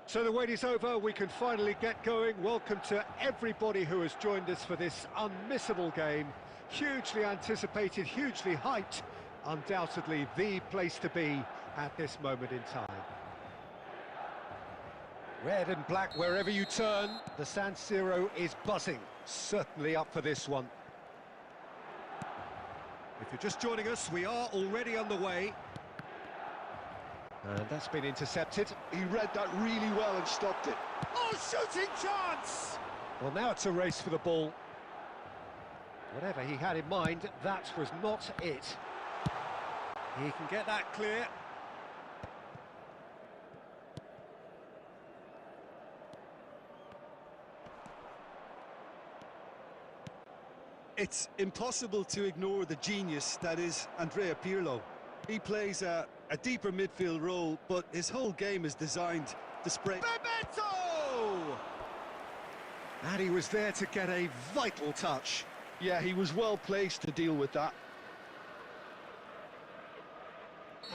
So the wait is over, we can finally get going. Welcome to everybody who has joined us for this unmissable game. Hugely anticipated, hugely hyped, undoubtedly the place to be at this moment in time. Red and black wherever you turn, the San Siro is buzzing, certainly up for this one. If you're just joining us, we are already underway. And that's been intercepted. He read that really well and stopped it. Oh, shooting chance! Well, now it's a race for the ball. Whatever he had in mind, that was not it. He can get that clear. It's impossible to ignore the genius that is Andrea Pirlo. He plays a deeper midfield role, but his whole game is designed to spray. Bebeto! And he was there to get a vital touch. Yeah, he was well placed to deal with that.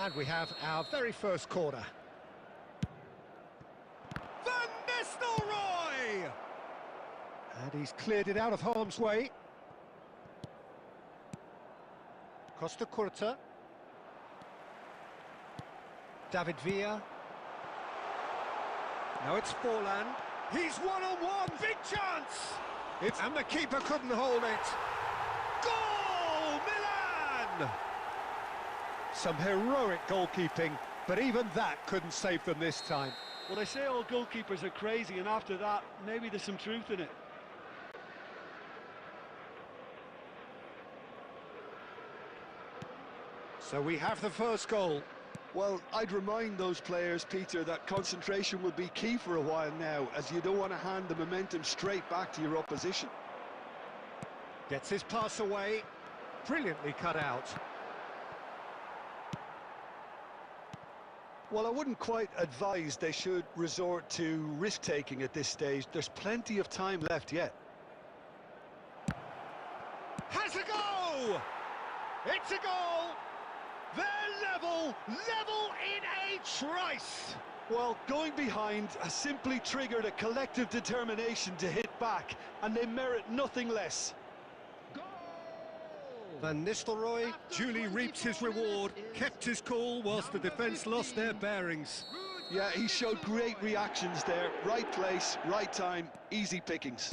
And we have our very first corner. Van Nistelrooy! And he's cleared it out of harm's way. Costa Curta. David Villa. Now it's Forlan. He's one-on-one. Big chance! And the keeper couldn't hold it. Goal! Milan! Some heroic goalkeeping, but even that couldn't save them this time. Well, they say all goalkeepers are crazy, and after that, maybe there's some truth in it. So we have the first goal. Well, I'd remind those players, Peter, that concentration will be key for a while now, as you don't want to hand the momentum straight back to your opposition. Gets his pass away. Brilliantly cut out. Well, I wouldn't quite advise they should resort to risk-taking at this stage. There's plenty of time left yet. Has a go! It's a goal! They're level in a trice! Well, going behind has simply triggered a collective determination to hit back, and they merit nothing less. Van Nistelrooy duly reaps his reward, kept his cool whilst the defence lost their bearings. Yeah, he showed great reactions there. Right place, right time, easy pickings.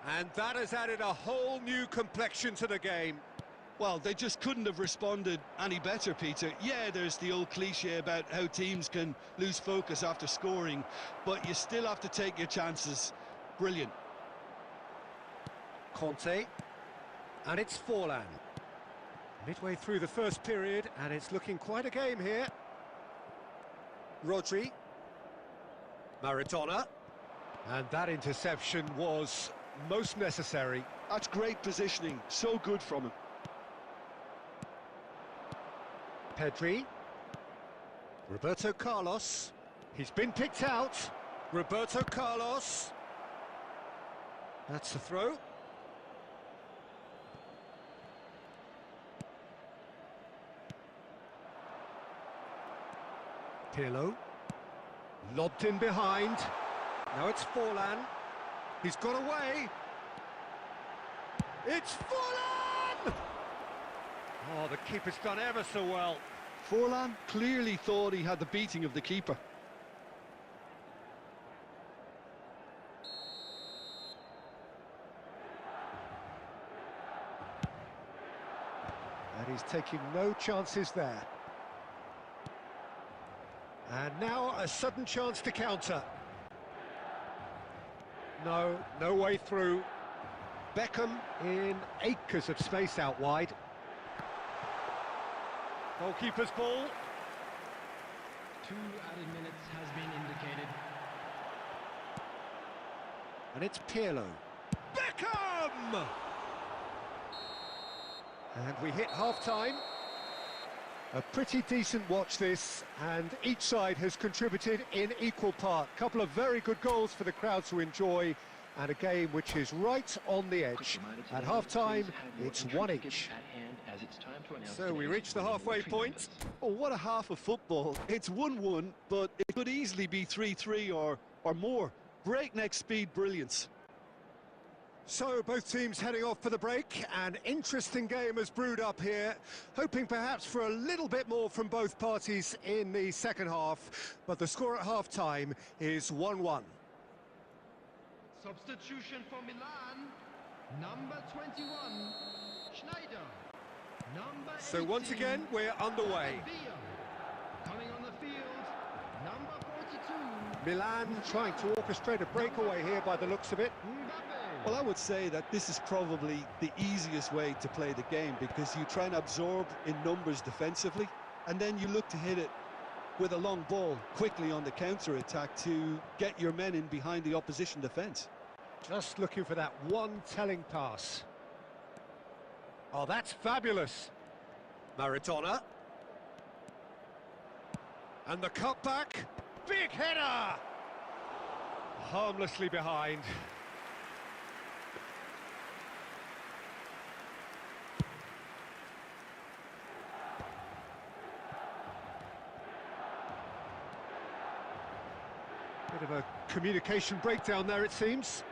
And that has added a whole new complexion to the game. Well, they just couldn't have responded any better, Peter. Yeah, there's the old cliche about how teams can lose focus after scoring, but you still have to take your chances. Brilliant. Conte, and it's Forlan. Midway through the first period, and it's looking quite a game here. Rodri, Maradona, and that interception was most necessary. That's great positioning, so good from him. Pedri, Roberto Carlos, he's been picked out. Roberto Carlos, that's the throw. Pirlo, lobbed in behind. Now it's Forlan. He's got away. It's Forlan! Oh, the keeper's done ever so well. Forlan clearly thought he had the beating of the keeper. And he's taking no chances there. And now a sudden chance to counter. No way through. Beckham in acres of space out wide. Goalkeeper's ball. 2 added minutes has been indicated. And it's Pirlo. Beckham! And we hit half-time. A pretty decent watch this, and each side has contributed in equal part. Couple of very good goals for the crowd to enjoy, and a game which is right on the edge. At half-time, it's one each. as it's time to announce So we today's reach the winning halfway entry point. numbers. Oh, what a half of football. It's 1-1, but it could easily be 3-3 or more. Breakneck speed brilliance. So both teams heading off for the break. An interesting game has brewed up here, hoping perhaps for a little bit more from both parties in the second half, but the score at half-time is 1-1. Substitution for Milan, number 21, Schneider. Number So 18, once again, we're underway. Villa. Coming on the field, number 42, Milan trying to orchestrate a breakaway here by the looks of it. Mbappe. Well, I would say that this is probably the easiest way to play the game because you try and absorb in numbers defensively, and then you look to hit it with a long ball quickly on the counter-attack to get your men in behind the opposition defence. Just looking for that one telling pass. Oh, that's fabulous. Maradona. And the cutback. Big header! Harmlessly behind. Bit of a communication breakdown there, it seems.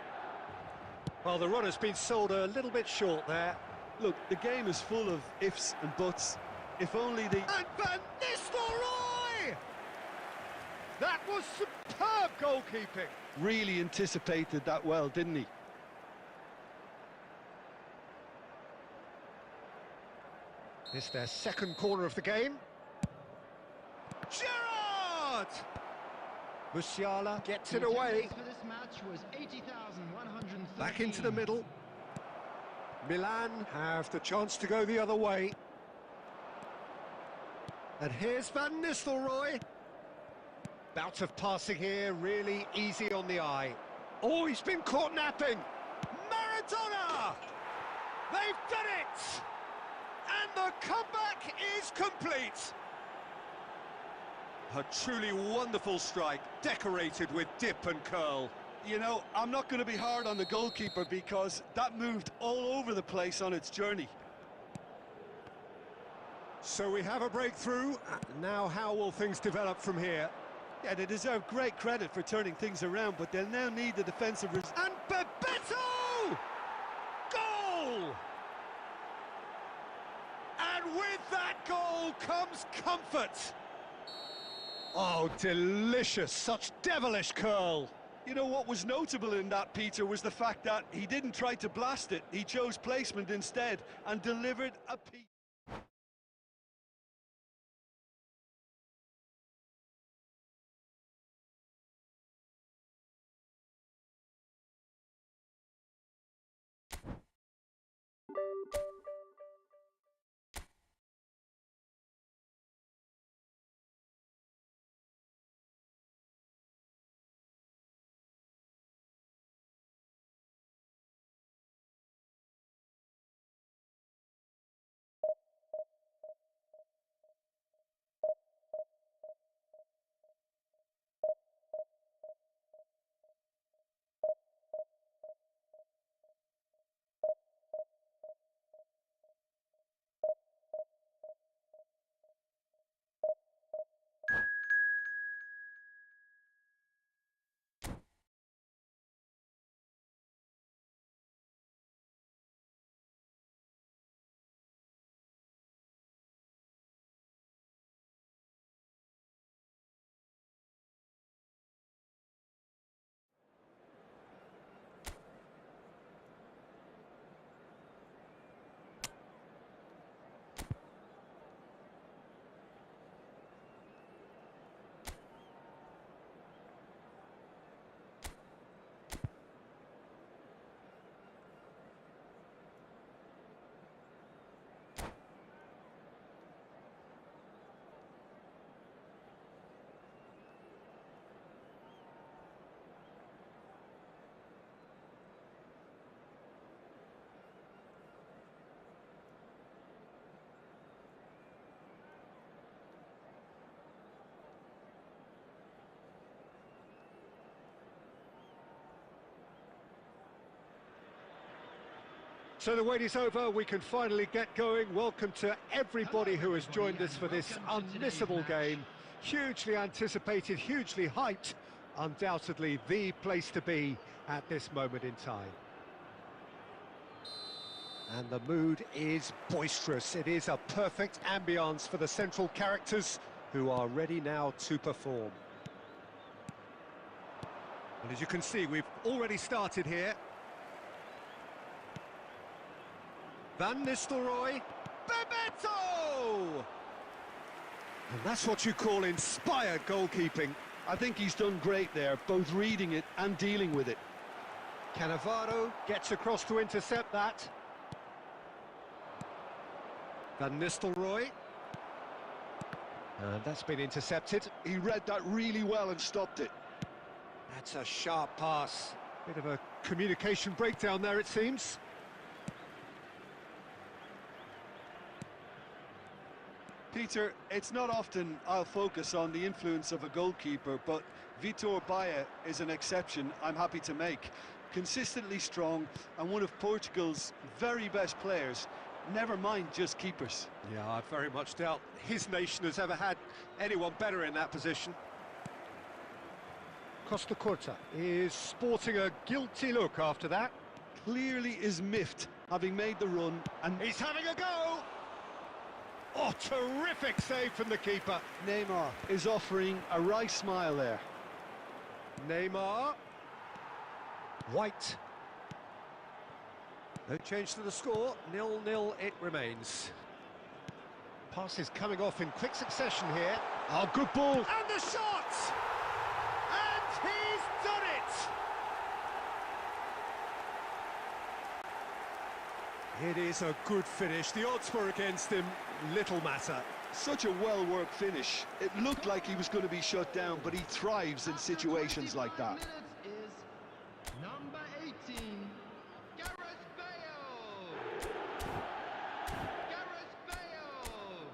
Well, the run has been sold a little bit short there. Look, the game is full of ifs and buts. If only the... And Van Nistelrooy! That was superb goalkeeping. really anticipated that well, didn't he? It's their second corner of the game. Gerrard! Musiala gets it away. For this match was 80,113. Back into the middle. Milan have the chance to go the other way. And here's Van Nistelrooy. Bout of passing here, really easy on the eye. Oh, he's been caught napping. Maradona! They've done it! And the comeback is complete. A truly wonderful strike, decorated with dip and curl. You know, I'm not going to be hard on the goalkeeper because that moved all over the place on its journey. So we have a breakthrough. Now how will things develop from here? Yeah, they deserve great credit for turning things around, but they'll now need the defensive... And Bebeto! Goal! And with that goal comes comfort. Oh, delicious, such devilish curl. You know, what was notable in that, Peter, was the fact that he didn't try to blast it. He chose placement instead and delivered a piece. So the wait is over, we can finally get going. Welcome to everybody who has joined us for this unmissable game. Hugely anticipated, hugely hyped, undoubtedly the place to be at this moment in time. And the mood is boisterous. It is a perfect ambience for the central characters who are ready now to perform. And as you can see, we've already started here. Van Nistelrooy, Bebeto! And that's what you call inspired goalkeeping. I think he's done great there, both reading it and dealing with it. Cannavaro gets across to intercept that. Van Nistelrooy. And that's been intercepted. He read that really well and stopped it. That's a sharp pass. Bit of a communication breakdown there, it seems. Peter, it's not often I'll focus on the influence of a goalkeeper, but Vitor Baia is an exception I'm happy to make. Consistently strong and one of Portugal's very best players, never mind just keepers. Yeah, I very much doubt his nation has ever had anyone better in that position. Costa Curta is sporting a guilty look after that. Clearly is miffed, having made the run, and He's having a go! Oh, terrific save from the keeper. Neymar is offering a wry smile there. Neymar. White. No change to the score, 0-0 it remains. Pass is coming off in quick succession here. Oh, good ball. And the shot! And he's done it! It is a good finish. The odds were against him, little matter. Such a well-worked finish. It looked like he was going to be shut down, but he thrives in situations like that. Minutes is number 18, Gareth Bale. Gareth Bale.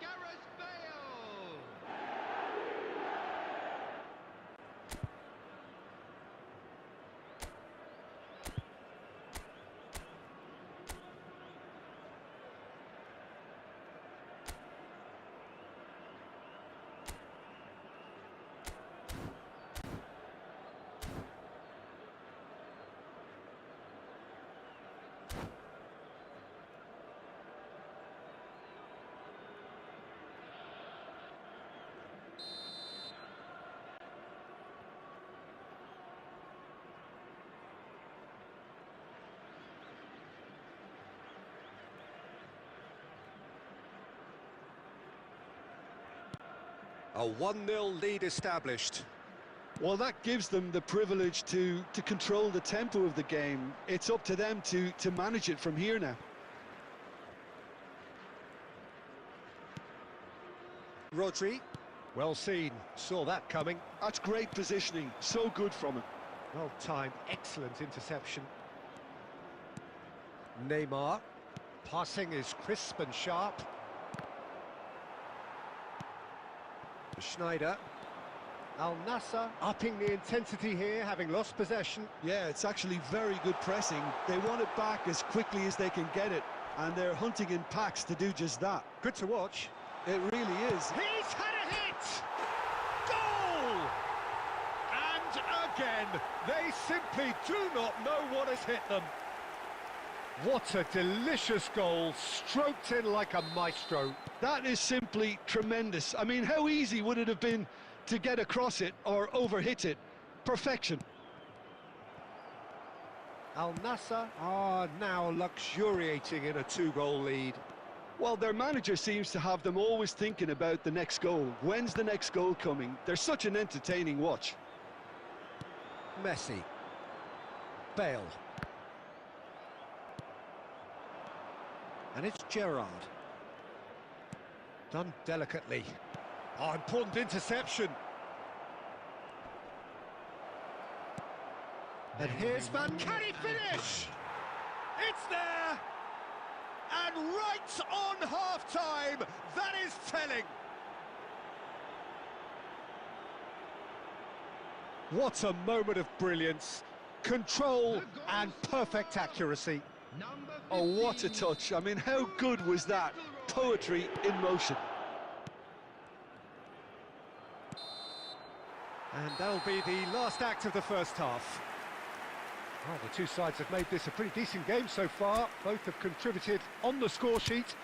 Gareth Bale. A 1-0 lead established. Well, that gives them the privilege to control the tempo of the game. It's up to them to manage it from here now. Rodri, well seen, saw that coming. That's great positioning, so good from him. Well timed, excellent interception. Neymar, passing is crisp and sharp. Schneider. Al Nassr upping the intensity here, having lost possession. Yeah, it's actually very good pressing. They want it back as quickly as they can get it, and they're hunting in packs to do just that. Good to watch. It really is. He's had a hit! Goal! And again, they simply do not know what has hit them. What a delicious goal, stroked in like a maestro. That is simply tremendous. I mean, how easy would it have been to get across it or overhit it? Perfection. Al Nassr are now luxuriating in a 2-goal lead. Well, their manager seems to have them always thinking about the next goal. When's the next goal coming? They're such an entertaining watch. Messi. Bale. And it's Gerrard. Done delicately. Oh, important interception. And here's Van. Can he finish? It's there! And right on half-time, that is telling. What a moment of brilliance. control and perfect accuracy. Number 15. Oh, what a touch. I mean, how good was that? Poetry in motion. And that'll be the last act of the first half. Well, the two sides have made this a pretty decent game so far. Both have contributed on the score sheet.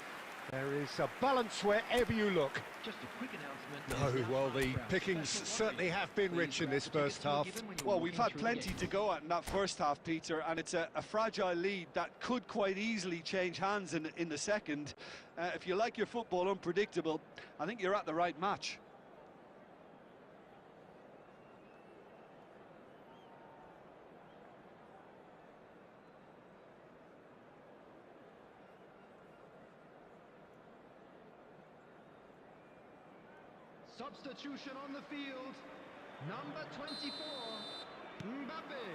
There is a balance wherever you look. Just a quick announcement. No, There's now well, time the for our pickings special certainly lottery. have been Please rich in grab this the tickets first you're half. given when you're Well, we've walking had through plenty the to go at in that first half, Peter, and it's a fragile lead that could quite easily change hands in the second. If you like your football unpredictable, I think you're at the right match. Substitution on the field. Number 24, Mbappe.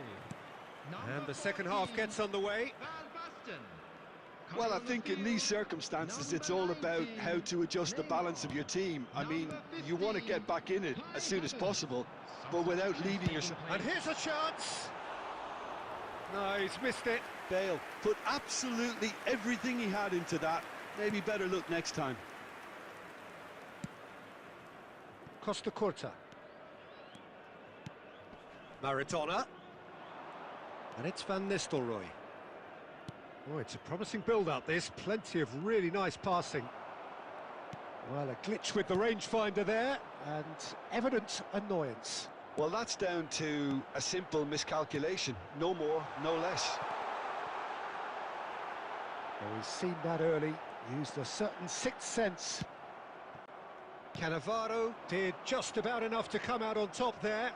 Number And the second half 14, gets underway. Van Basten. Well, I Coming on the think in these field, circumstances, it's number all about 19, how to adjust the balance of your team. I mean, Number you want to 15, get back in it as soon as Kai Havertz. possible, but without Substitutions leaving taking yourself. place. And here's a chance. No, he's missed it. Bale put absolutely everything he had into that. Maybe better look next time. Costa Curta. Maradona. And it's Van Nistelrooy. Oh, it's a promising build-up, this. Plenty of really nice passing. Well, a glitch with the rangefinder there, and evident annoyance. Well, that's down to a simple miscalculation. No more, no less. Well, he's seen that early, used a certain sixth sense. Cannavaro did just about enough to come out on top there.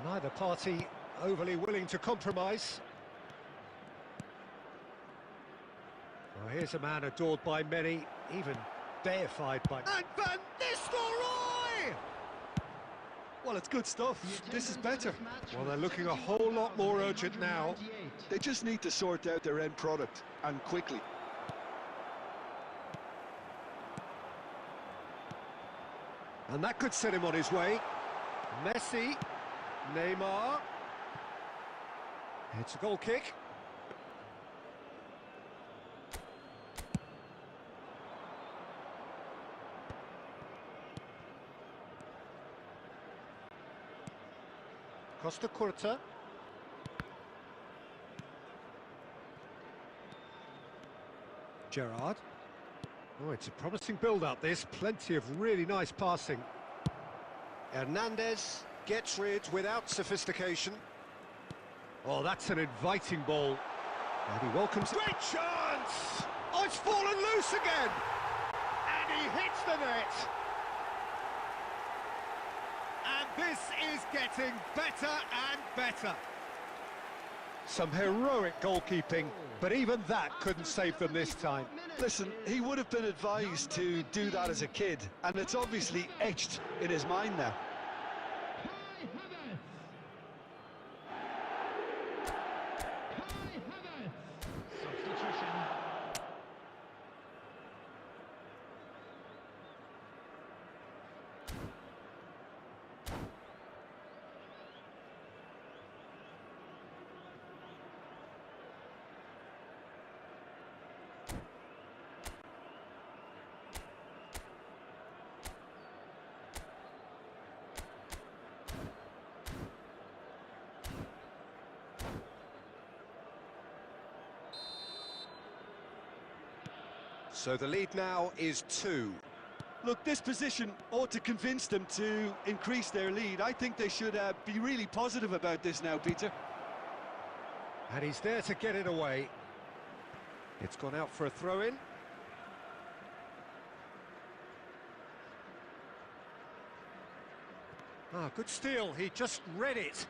Neither party overly willing to compromise. Well, here's a man adored by many, even deified by... And Van Nistelrooy! Well, it's good stuff. The This is attendance better. of this match Well, was they're looking a whole lot more urgent now. 71,898. They just need to sort out their end product, and quickly. And that could set him on his way. Messi, Neymar. It's a goal kick. Costa Curta. Gerrard. Oh, it's a promising build-up, this. Plenty of really nice passing. Hernandez gets rid without sophistication. Oh, that's an inviting ball. And he welcomes... Great chance! Oh, it's fallen loose again! And he hits the net! And this is getting better and better. Some heroic goalkeeping, but even that couldn't save them this time. Listen, he would have been advised to do that as a kid, and it's obviously etched in his mind now. Kai Havertz. Kai Havertz. Substitution. So the lead now is 2. Look, this position ought to convince them to increase their lead. I think they should be really positive about this now, Peter. And he's there to get it away. It's gone out for a throw-in. Ah, good steal. He just read it.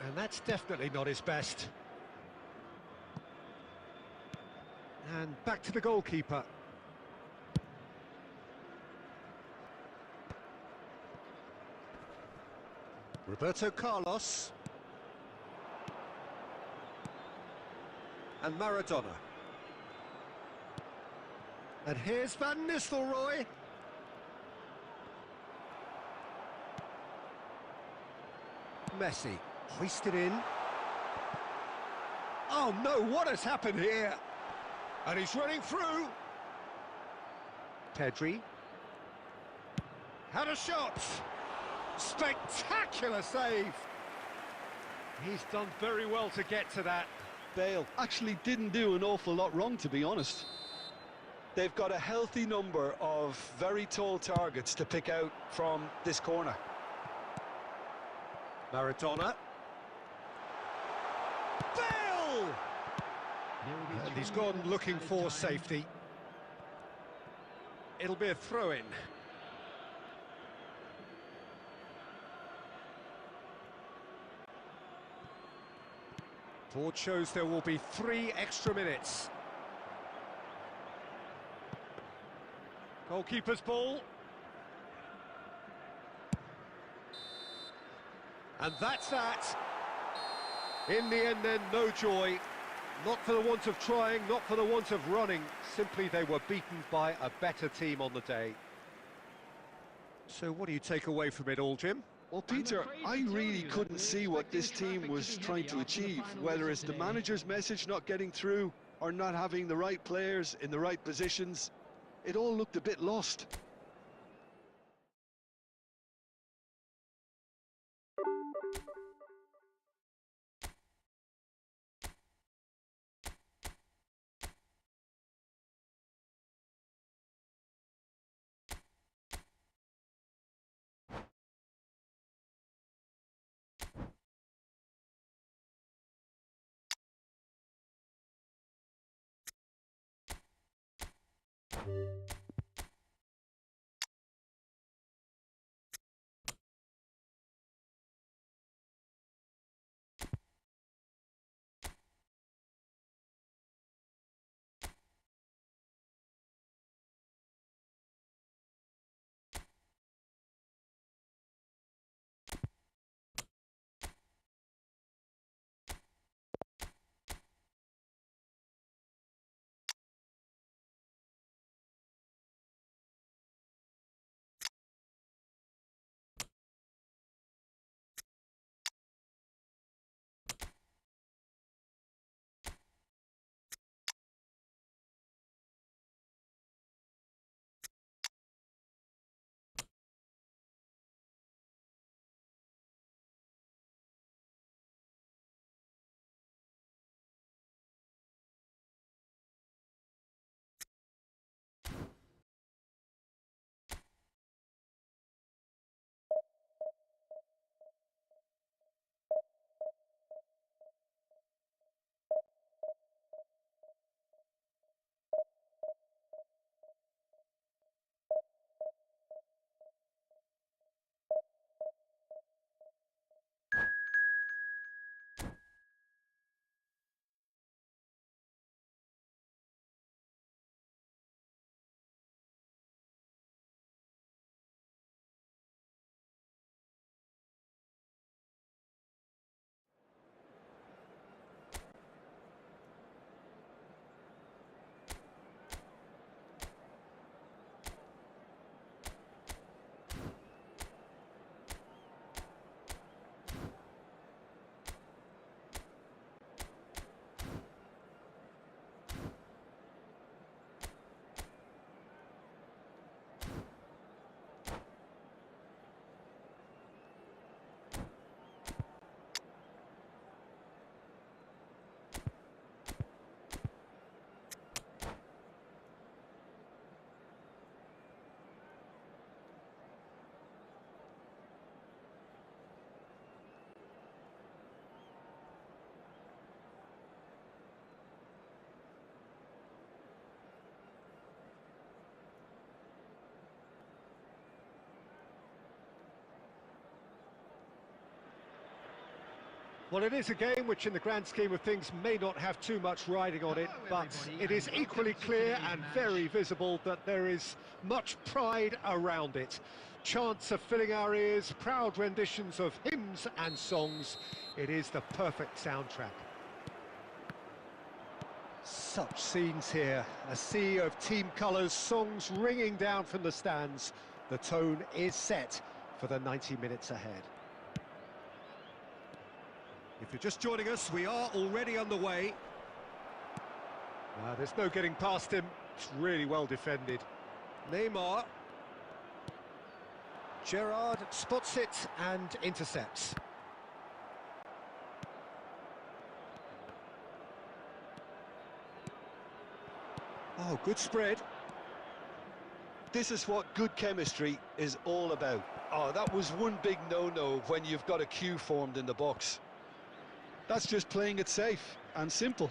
And that's definitely not his best. And back to the goalkeeper. Roberto Carlos. And Maradona. And here's Van Nistelrooy. Messi. Hoisted in. Oh no, what has happened here? And he's running through. Pedri. Had a shot. Spectacular save. He's done very well to get to that. Bale actually didn't do an awful lot wrong, to be honest. They've got a healthy number of very tall targets to pick out from this corner. Maradona. Bale! There will be And he's 3 gone minutes looking added for time. safety. It'll be a throw-in. Board shows there will be 3 extra minutes. Goalkeeper's ball. And that's that. In the end then, no joy. Not for the want of trying, not for the want of running. Simply they were beaten by a better team on the day. So what do you take away from it all, Jim? Well, Peter, I really couldn't see what this team was trying to achieve, whether it's the manager's message not getting through or not having the right players in the right positions. It all looked a bit lost. Well, it is a game which in the grand scheme of things may not have too much riding on it, but it is equally clear and very visible that there is much pride around it. Chants are filling our ears, proud renditions of hymns and songs. It is the perfect soundtrack. Such scenes here, a sea of team colours, songs ringing down from the stands. The tone is set for the 90 minutes ahead. If you're just joining us, we are already underway. There's no getting past him. It's really well defended. Neymar. Gerrard spots it and intercepts. Oh, good spread. This is what good chemistry is all about. Oh, that was one big no-no when you've got a queue formed in the box. That's just playing it safe and simple.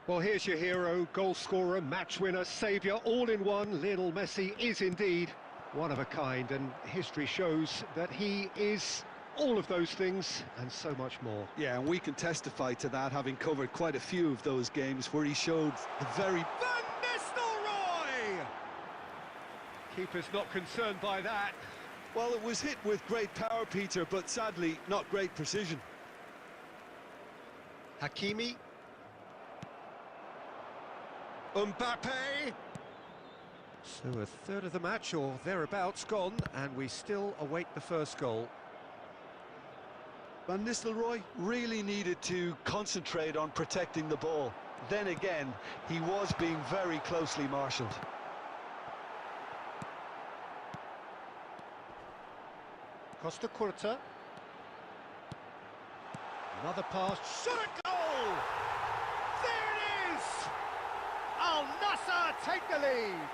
Well, here's your hero, goal scorer, match winner, saviour, all in one. Lionel Messi is indeed one of a kind, and history shows that he is all of those things and so much more. Yeah, and we can testify to that, having covered quite a few of those games where he showed the very... Van Nistelrooy! Keeper's not concerned by that. Well, it was hit with great power, Peter, but sadly not great precision. Hakimi. Mbappe. So a third of the match or thereabouts gone, and we still await the first goal. Van Nistelrooy really needed to concentrate on protecting the ball. Then again, he was being very closely marshalled. Costa Curta. Another pass. Shot a goal! There it is! Al Nassr take the lead.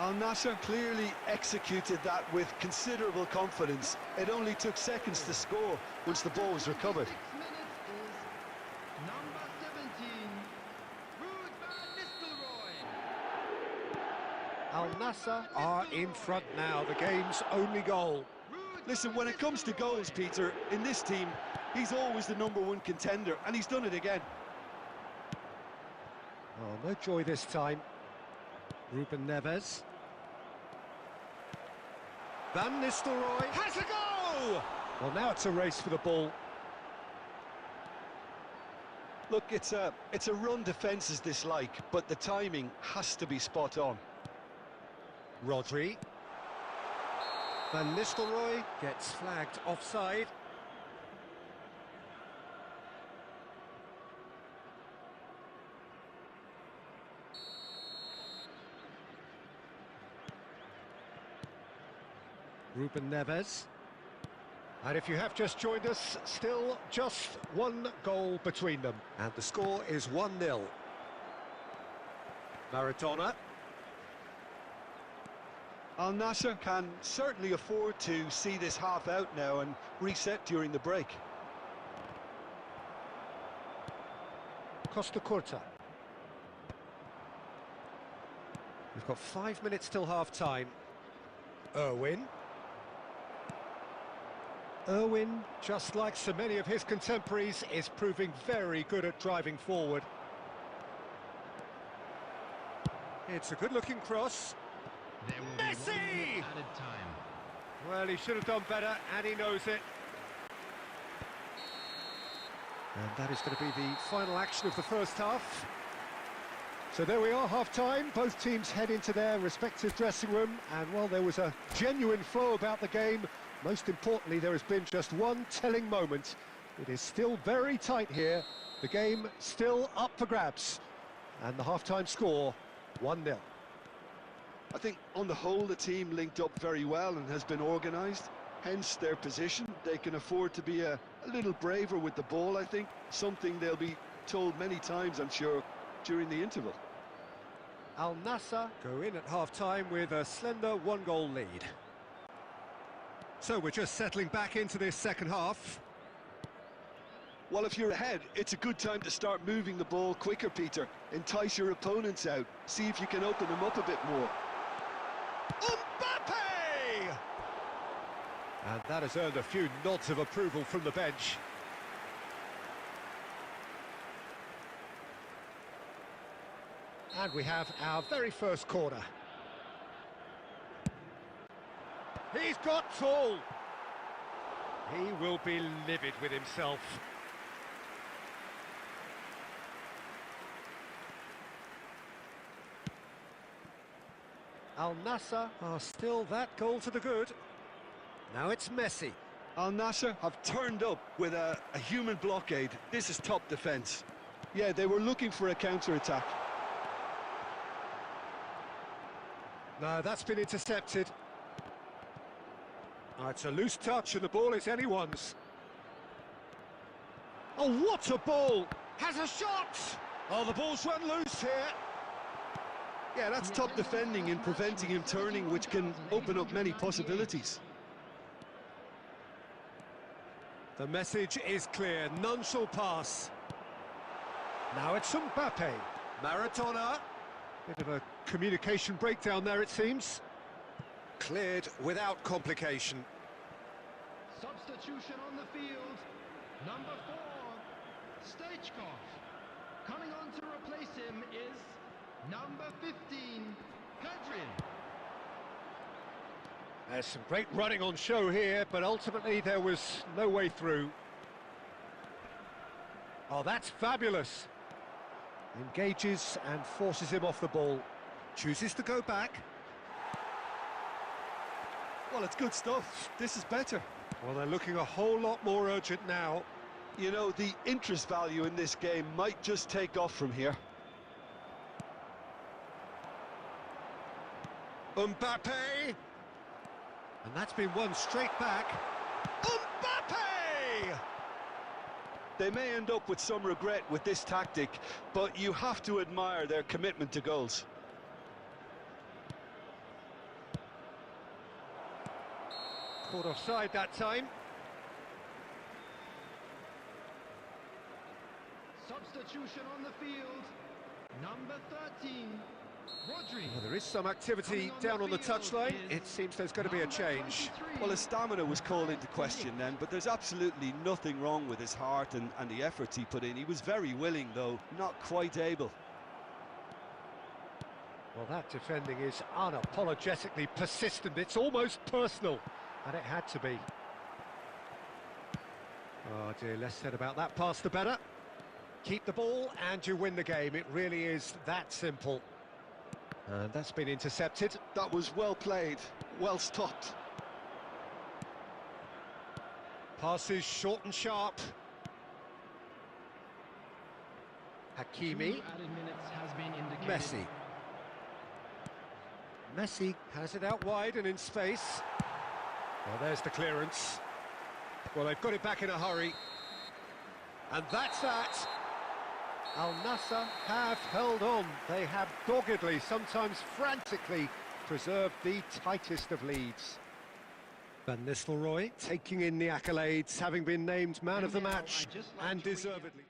Al Nassr clearly executed that with considerable confidence. It only took seconds to score once the ball was recovered. 6 minutes is number 17, Ruud van Nistelrooy. Al Nassr are in front now, the game's only goal. Listen, when it comes to goals, Peter, in this team, he's always the #1 contender, and he's done it again. Oh, no joy this time. Ruben Neves. Van Nistelrooy has a go! Well, now it's a race for the ball. Look, it's a run defence's dislike, but the timing has to be spot on. Rodri. Van Nistelrooy gets flagged offside. Ruben Neves. And if you have just joined us, still just one goal between them. And the score is 1-0. Maradona. Al Nassr can certainly afford to see this half out now and reset during the break. Costa Curta. We've got 5 minutes till half-time. Irwin. Irwin, just like so many of his contemporaries, is proving very good at driving forward. It's a good-looking cross. There will be 1 Messi! minute added time. Well, he should have done better, and he knows it. And that is going to be the final action of the first half. So there we are, half-time. Both teams head into their respective dressing room, and while there was a genuine flow about the game, most importantly, there has been just one telling moment. It is still very tight here. The game still up for grabs. And the half-time score, 1-0. I think on the whole the team linked up very well and has been organised, hence their position. They can afford to be a little braver with the ball, I think, something they'll be told many times, I'm sure, during the interval. Al Nassr go in at half-time with a slender 1-goal lead. So we're just settling back into this second half. Well, if you're ahead, it's a good time to start moving the ball quicker, Peter. Entice your opponents out, see if you can open them up a bit more. Mbappe! And that has earned a few nods of approval from the bench. And we have our very first corner. He's got tall. He will be livid with himself. Al Nassr are still that goal to the good. Now it's Messi. Al Nassr have turned up with a human blockade. This is top defence. Yeah, they were looking for a counter-attack. No, that's been intercepted. Oh, it's a loose touch and the ball is anyone's. Oh, what a ball! Has a shot! Oh, the ball's run loose here. Yeah, that's top defending and preventing him turning, which can open up many possibilities. The message is clear, none shall pass. Now it's Mbappe. Maradona. Bit of a communication breakdown there, it seems. Cleared without complication. Substitution on the field. Number 4, Stoichkov. Coming on to replace him is number 15, Kadrin. There's some great running on show here, but ultimately there was no way through. Oh, that's fabulous. Engages and forces him off the ball. Chooses to go back. Well, it's good stuff. This is better. Well, they're looking a whole lot more urgent now. You know, the interest value in this game might just take off from here. Mbappe! And that's been won straight back. Mbappe! They may end up with some regret with this tactic, but you have to admire their commitment to goals. Caught offside that time. Substitution on the field. Number 13, Rodri. Well, there is some activity down on the touchline. It seems there's going to be a change. Well, his stamina was called into question then, but there's absolutely nothing wrong with his heart and the efforts he put in. He was very willing, though, not quite able. Well, that defending is unapologetically persistent. It's almost personal, and it had to be. Oh dear, less said about that pass the better. Keep the ball and you win the game. It really is that simple. And that's been intercepted. That was well played, well stopped. Passes short and sharp. Hakimi. 2 added minutes has been indicated. Messi. Messi has it out wide and in space. Well, there's the clearance. Well, they've got it back in a hurry. And that's that. Al Nassr have held on. They have doggedly, sometimes frantically, preserved the tightest of leads. Van Nistelrooy taking in the accolades, having been named man of the match, and deservedly.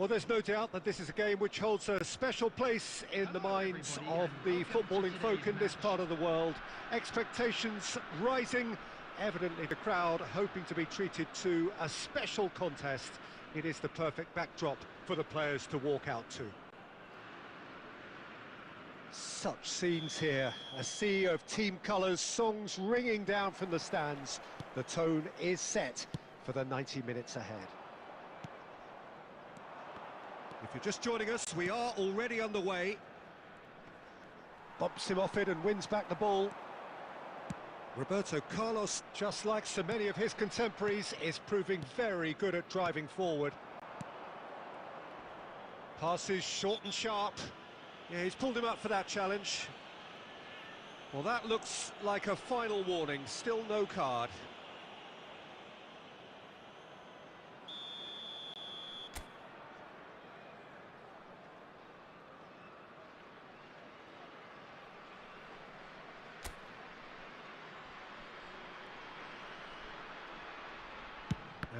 Well, there's no doubt that this is a game which holds a special place in the minds of the footballing folk in this part of the world. Expectations rising, evidently the crowd hoping to be treated to a special contest. It is the perfect backdrop for the players to walk out to. Such scenes here, a sea of team colours, songs ringing down from the stands. The tone is set for the 90 minutes ahead. If you're just joining us, we are already underway. Bumps him off it and wins back the ball. Roberto Carlos, just like so many of his contemporaries, is proving very good at driving forward. Passes short and sharp. Yeah, he's pulled him up for that challenge. Well, that looks like a final warning, still no card.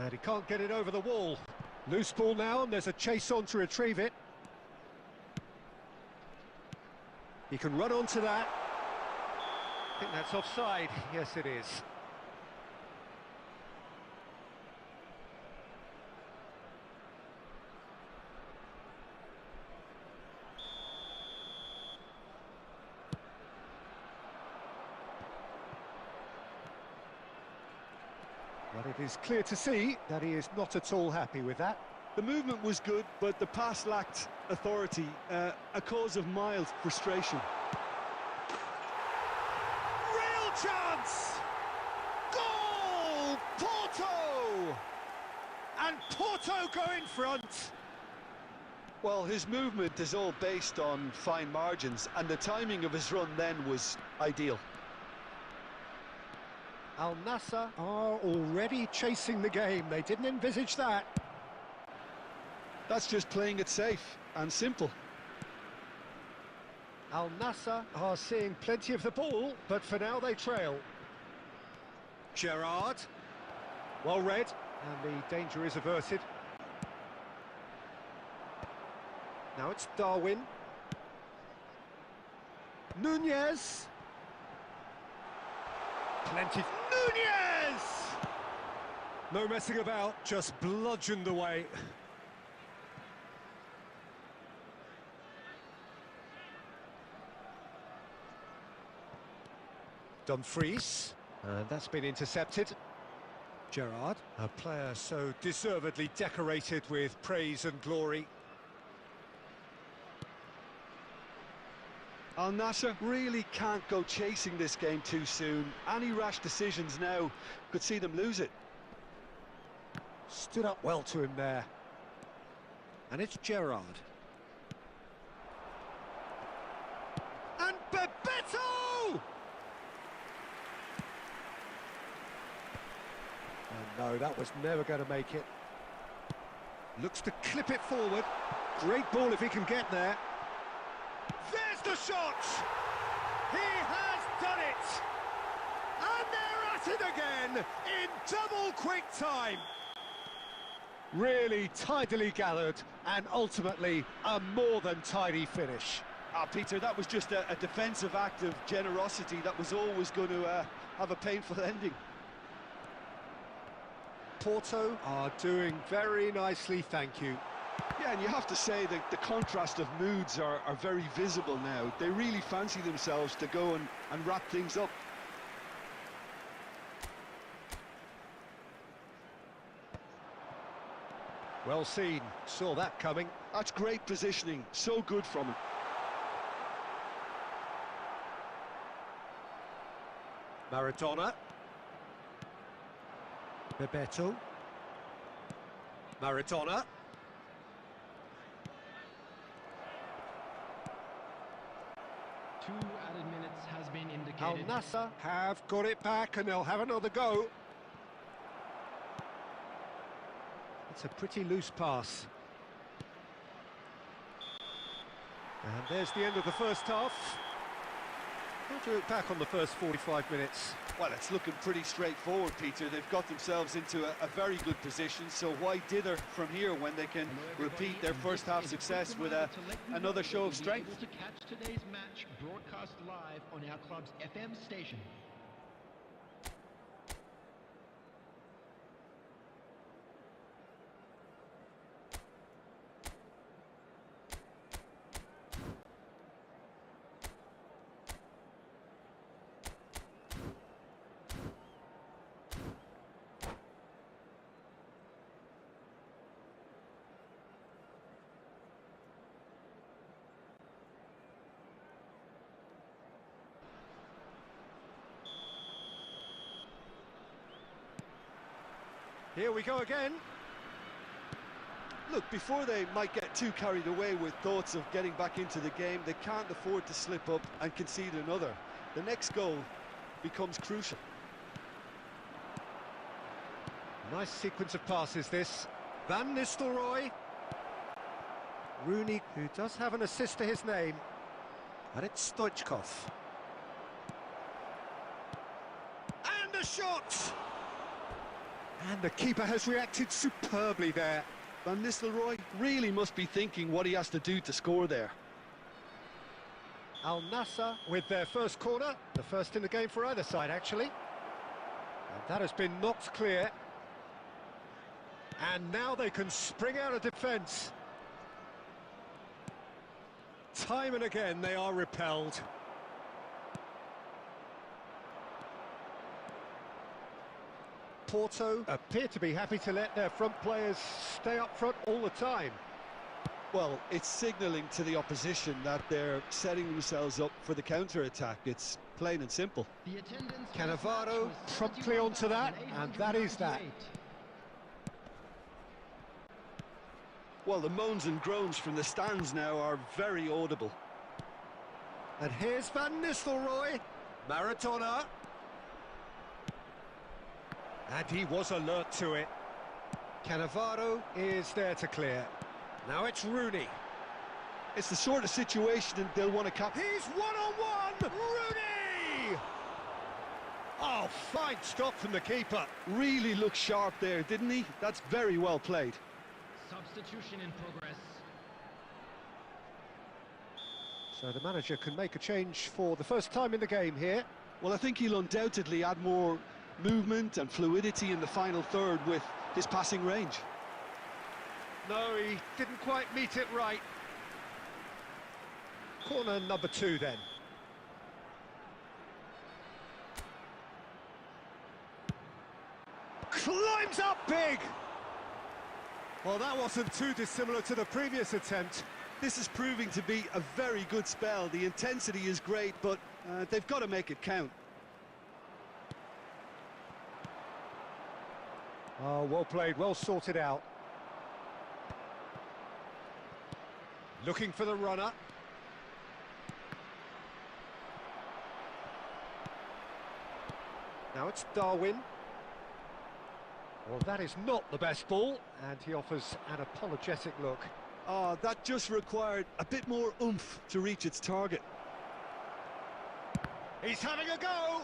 And he can't get it over the wall. Loose ball now, and there's a chase on to retrieve it. He can run onto that. I think that's offside. Yes, it is. But it is clear to see that he is not at all happy with that. The movement was good, but the pass lacked authority, a cause of mild frustration. Real chance! Goal! Porto! And Porto go in front. Well, his movement is all based on fine margins, and the timing of his run then was ideal. Al Nassr are already chasing the game. They didn't envisage that. That's just playing it safe and simple. Al Nassr are seeing plenty of the ball, but for now they trail. Gerrard, well read, and the danger is averted. Now it's Darwin. Nunez. Plenty. Nunez! No messing about, just bludgeoned away. Dumfries, and that's been intercepted. Gerrard, a player so deservedly decorated with praise and glory. Al Nassr really can't go chasing this game too soon. Any rash decisions now could see them lose it. Stood up well to him there. And it's Gerrard. And Bebeto! And no, that was never going to make it. Looks to clip it forward. Great ball if he can get there. There's the shot! He has done it! And they're at it again in double quick time. Really tidily gathered and ultimately a more than tidy finish. Peter, that was just a defensive act of generosity that was always going to have a painful ending. Porto are doing very nicely, thank you. Yeah, and you have to say that the contrast of moods are very visible now. They really fancy themselves to go and wrap things up. Well seen, saw that coming. That's great positioning, so good from him. Maradona. Bebeto. Maradona. Two added minutes has been Al indicated. Nassr have got it back and they'll have another go. It's a pretty loose pass. And there's the end of the first half. Good What do you look back on the first 45 minutes? Well, it's looking pretty straightforward, Peter. They've got themselves into a very good position, so why dither from here when they can repeat their first half success with another show of strength? Able to catch today's match broadcast live on our club's FM station. Here we go again. Look, before they might get too carried away with thoughts of getting back into the game, they can't afford to slip up and concede another. The next goal becomes crucial. Nice sequence of passes, this. Van Nistelrooy. Rooney, who does have an assist to his name. And it's Stoichkov. And a shot! And the keeper has reacted superbly there. Van Nistelrooy really must be thinking what he has to do to score there. Al Nassr with their first corner, the first in the game for either side, actually. And that has been knocked clear. And now they can spring out of defence. Time and again they are repelled. Porto appear to be happy to let their front players stay up front all the time. Well, it's signalling to the opposition that they're setting themselves up for the counter-attack. It's plain and simple. The attendance Cannavaro promptly onto that, and that is that. Well, the moans and groans from the stands now are very audible. And here's Van Nistelrooy. Maradona. And he was alert to it. Cannavaro is there to clear. Now it's Rooney. It's the sort of situation they'll want to cap. He's one-on-one! Rooney! Oh, fine stop from the keeper. Really looked sharp there, didn't he? That's very well played. Substitution in progress. So the manager can make a change for the first time in the game here. Well, I think he'll undoubtedly add more movement and fluidity in the final third with his passing range. No, he didn't quite meet it right. Corner number 2 then. Climbs up big! Well, that wasn't too dissimilar to the previous attempt. This is proving to be a very good spell. The intensity is great, but they've got to make it count. Oh, well played, well sorted out. Looking for the runner. Now it's Darwin. Well, that is not the best ball, and he offers an apologetic look. Oh, that just required a bit more oomph to reach its target. He's having a go!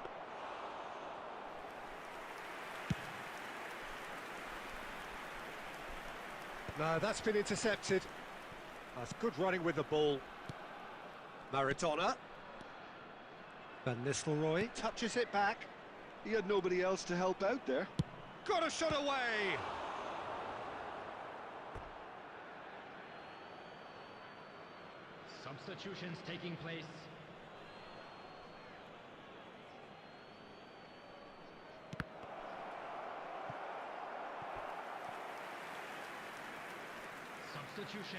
No, that's been intercepted. That's good running with the ball. Maradona. Van Nistelrooy touches it back. He had nobody else to help out there. Got a shot away! Substitutions taking place. Substitution.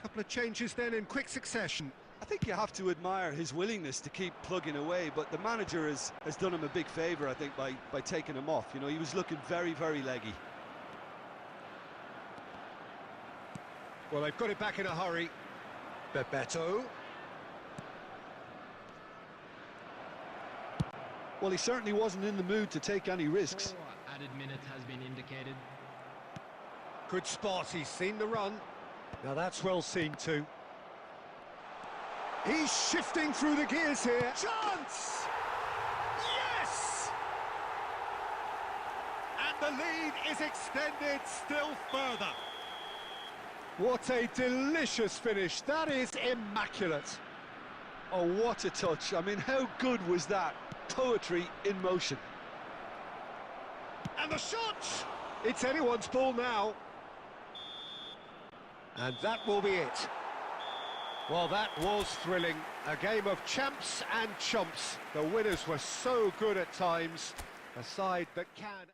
Couple of changes then in quick succession. I think you have to admire his willingness to keep plugging away, but the manager has done him a big favour, I think, by taking him off. You know, he was looking very, very leggy. Well, they've got it back in a hurry. Bebeto. Well, he certainly wasn't in the mood to take any risks. 4 added minutes has been indicated. Good spot, he's seen the run. Now that's well seen too. He's shifting through the gears here. Chance! Yes! And the lead is extended still further. What a delicious finish. That is immaculate. Oh, what a touch. I mean, how good was that? Poetry in motion. And the shot! It's anyone's ball now. And that will be it. Well, that was thrilling. A game of champs and chumps. The winners were so good at times. A side that can...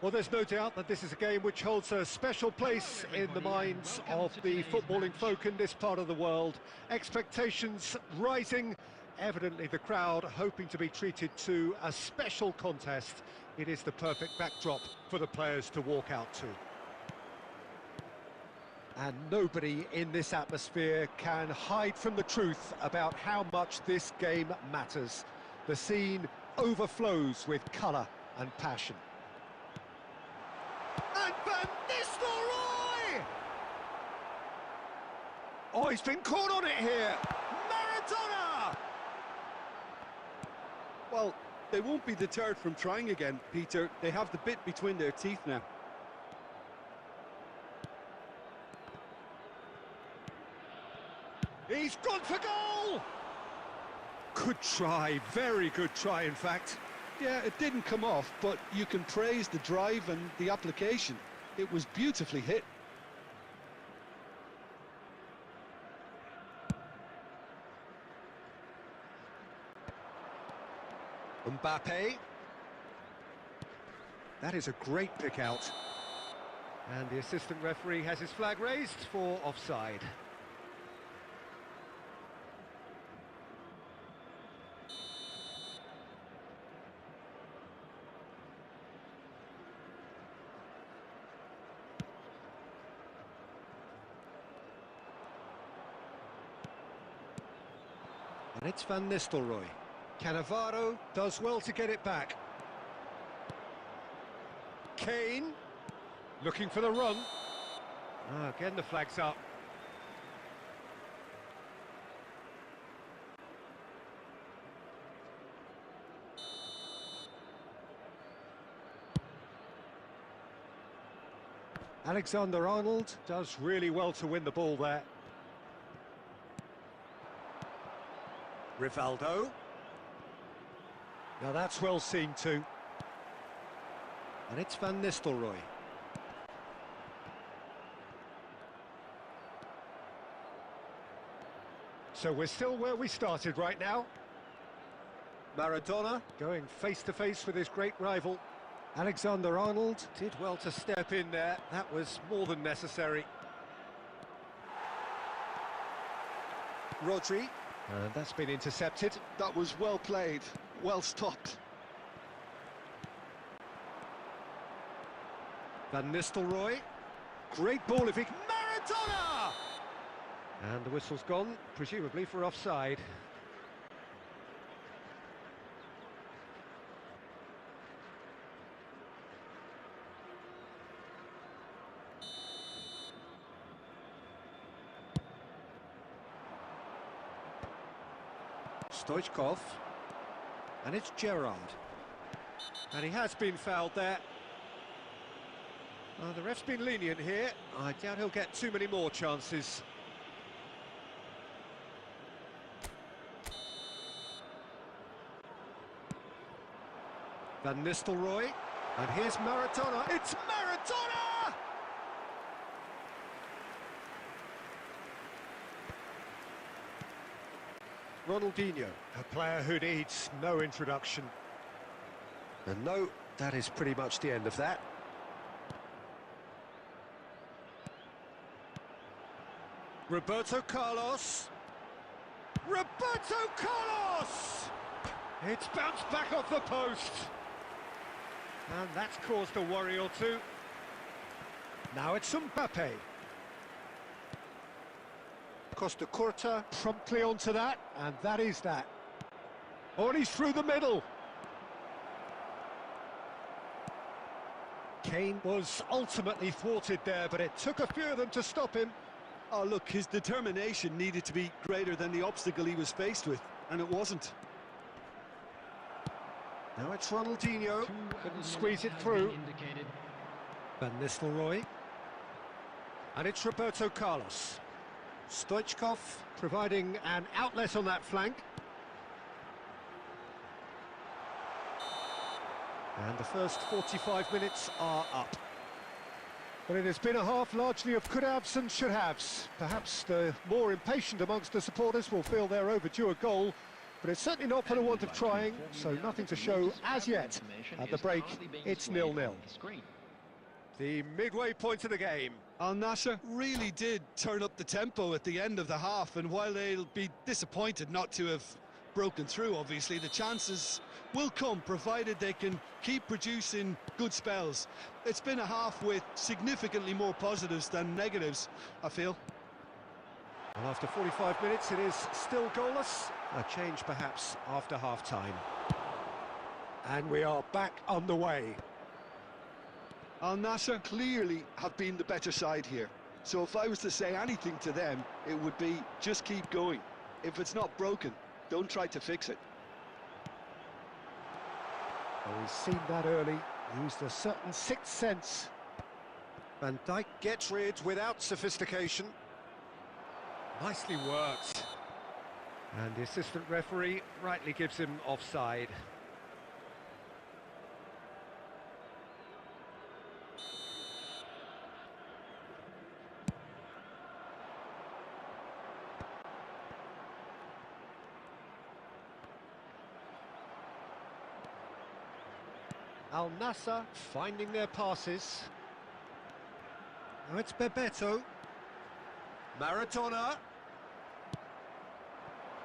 Well, there's no doubt that this is a game which holds a special place in the minds of the footballing folk in this part of the world. Expectations rising, evidently the crowd hoping to be treated to a special contest. It is the perfect backdrop for the players to walk out to. And nobody in this atmosphere can hide from the truth about how much this game matters. The scene overflows with colour and passion. And Van Nistelrooy! Oh, he's been caught on it here. Maradona! Well, they won't be deterred from trying again, Peter. They have the bit between their teeth now. He's gone for goal! Good try, very good try, in fact. Yeah, it didn't come off, but you can praise the drive and the application. It was beautifully hit. Mbappe. That is a great pick out. And the assistant referee has his flag raised for offside. And it's Van Nistelrooy. Cannavaro does well to get it back. Kane, looking for the run. Again the flag's up. Alexander-Arnold does really well to win the ball there. Rivaldo. Now that's well seen too. And it's Van Nistelrooy. So we're still where we started right now. Maradona going face to face with his great rival. Alexander-Arnold did well to step in there. That was more than necessary. Rodri. And that's been intercepted. That was well played, well stopped. Van Nistelrooy. Great ball if he... Maradona! And the whistle's gone, presumably for offside. Stoichkov. And it's Gerrard. And he has been fouled there. The ref's been lenient here. I doubt he'll get too many more chances. Van Nistelrooy. And here's Maradona. It's Maradona! Ronaldinho, a player who needs no introduction. And no, that is pretty much the end of that. Roberto Carlos. Roberto Carlos! It's bounced back off the post. And that's caused a worry or two. Now it's Mbappe. Costa Curta promptly onto that, and that is that. Oh, and he's through the middle. Kane was ultimately thwarted there, but it took a few of them to stop him. Oh, look, his determination needed to be greater than the obstacle he was faced with, and it wasn't. Now it's Ronaldinho, couldn't squeeze it through. Van Nistelrooy. And it's Roberto Carlos. Stoichkov providing an outlet on that flank. And the first 45 minutes are up. Well, it has been a half largely of could-haves and should-haves. Perhaps the more impatient amongst the supporters will feel they're overdue a goal, but it's certainly not for the want of trying, so nothing to show as yet. At the break, it's 0-0. The midway point of the game. Al Nassr really did turn up the tempo at the end of the half, and while they'll be disappointed not to have broken through, obviously, the chances will come, provided they can keep producing good spells. It's been a half with significantly more positives than negatives, I feel. Well, after 45 minutes, it is still goalless. A change, perhaps, after half-time. And we are back on the way. Al Nassr clearly have been the better side here. So if I was to say anything to them, it would be just keep going. If it's not broken, don't try to fix it. Well, we've seen that early. Used a certain sixth sense. Van Dijk gets rid without sophistication. Nicely worked. And the assistant referee rightly gives him offside. Al Nassr finding their passes. Now it's Bebeto. Maradona.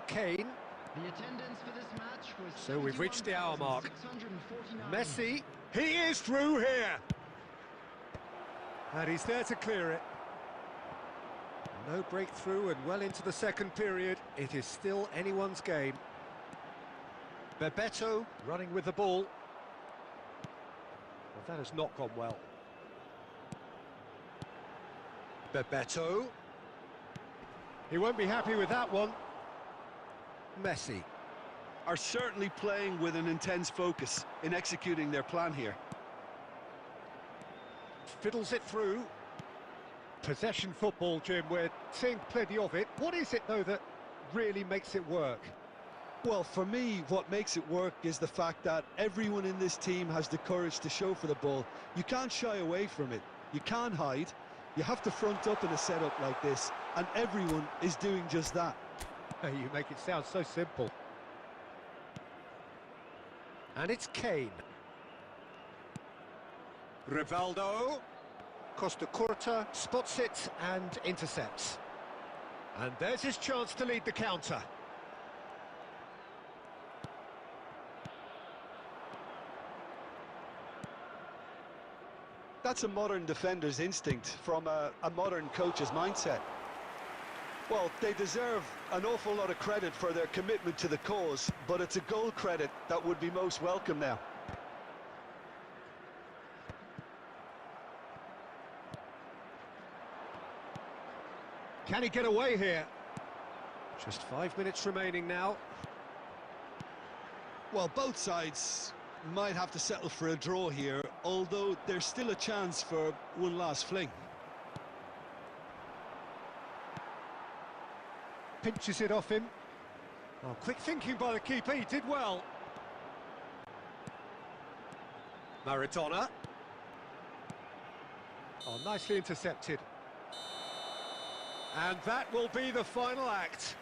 Kane. The attendance for this match was So we've reached the hour mark. 71,649. Messi. He is through here. And he's there to clear it. No breakthrough and well into the second period. It is still anyone's game. Bebeto running with the ball. Well, that has not gone well. Bebeto. He won't be happy with that one. Messi. Are certainly playing with an intense focus in executing their plan here. Fiddles it through. Possession football, Jim, we're seeing plenty of it. What is it, though, that really makes it work? Well, for me, what makes it work is the fact that everyone in this team has the courage to show for the ball. You can't shy away from it. You can't hide. You have to front up in a setup like this, and everyone is doing just that. You make it sound so simple. And it's Kane. Rivaldo. Costa Curta spots it and intercepts. And there's his chance to lead the counter. That's a modern defender's instinct from a modern coach's mindset. Well, they deserve an awful lot of credit for their commitment to the cause, but it's a goal credit that would be most welcome now. Can he get away here? Just 5 minutes remaining now. Well, both sides might have to settle for a draw here, although there's still a chance for one last fling. Pinches it off him. Oh, quick thinking by the keeper, he did well. Maradona. Oh, nicely intercepted. And that will be the final act.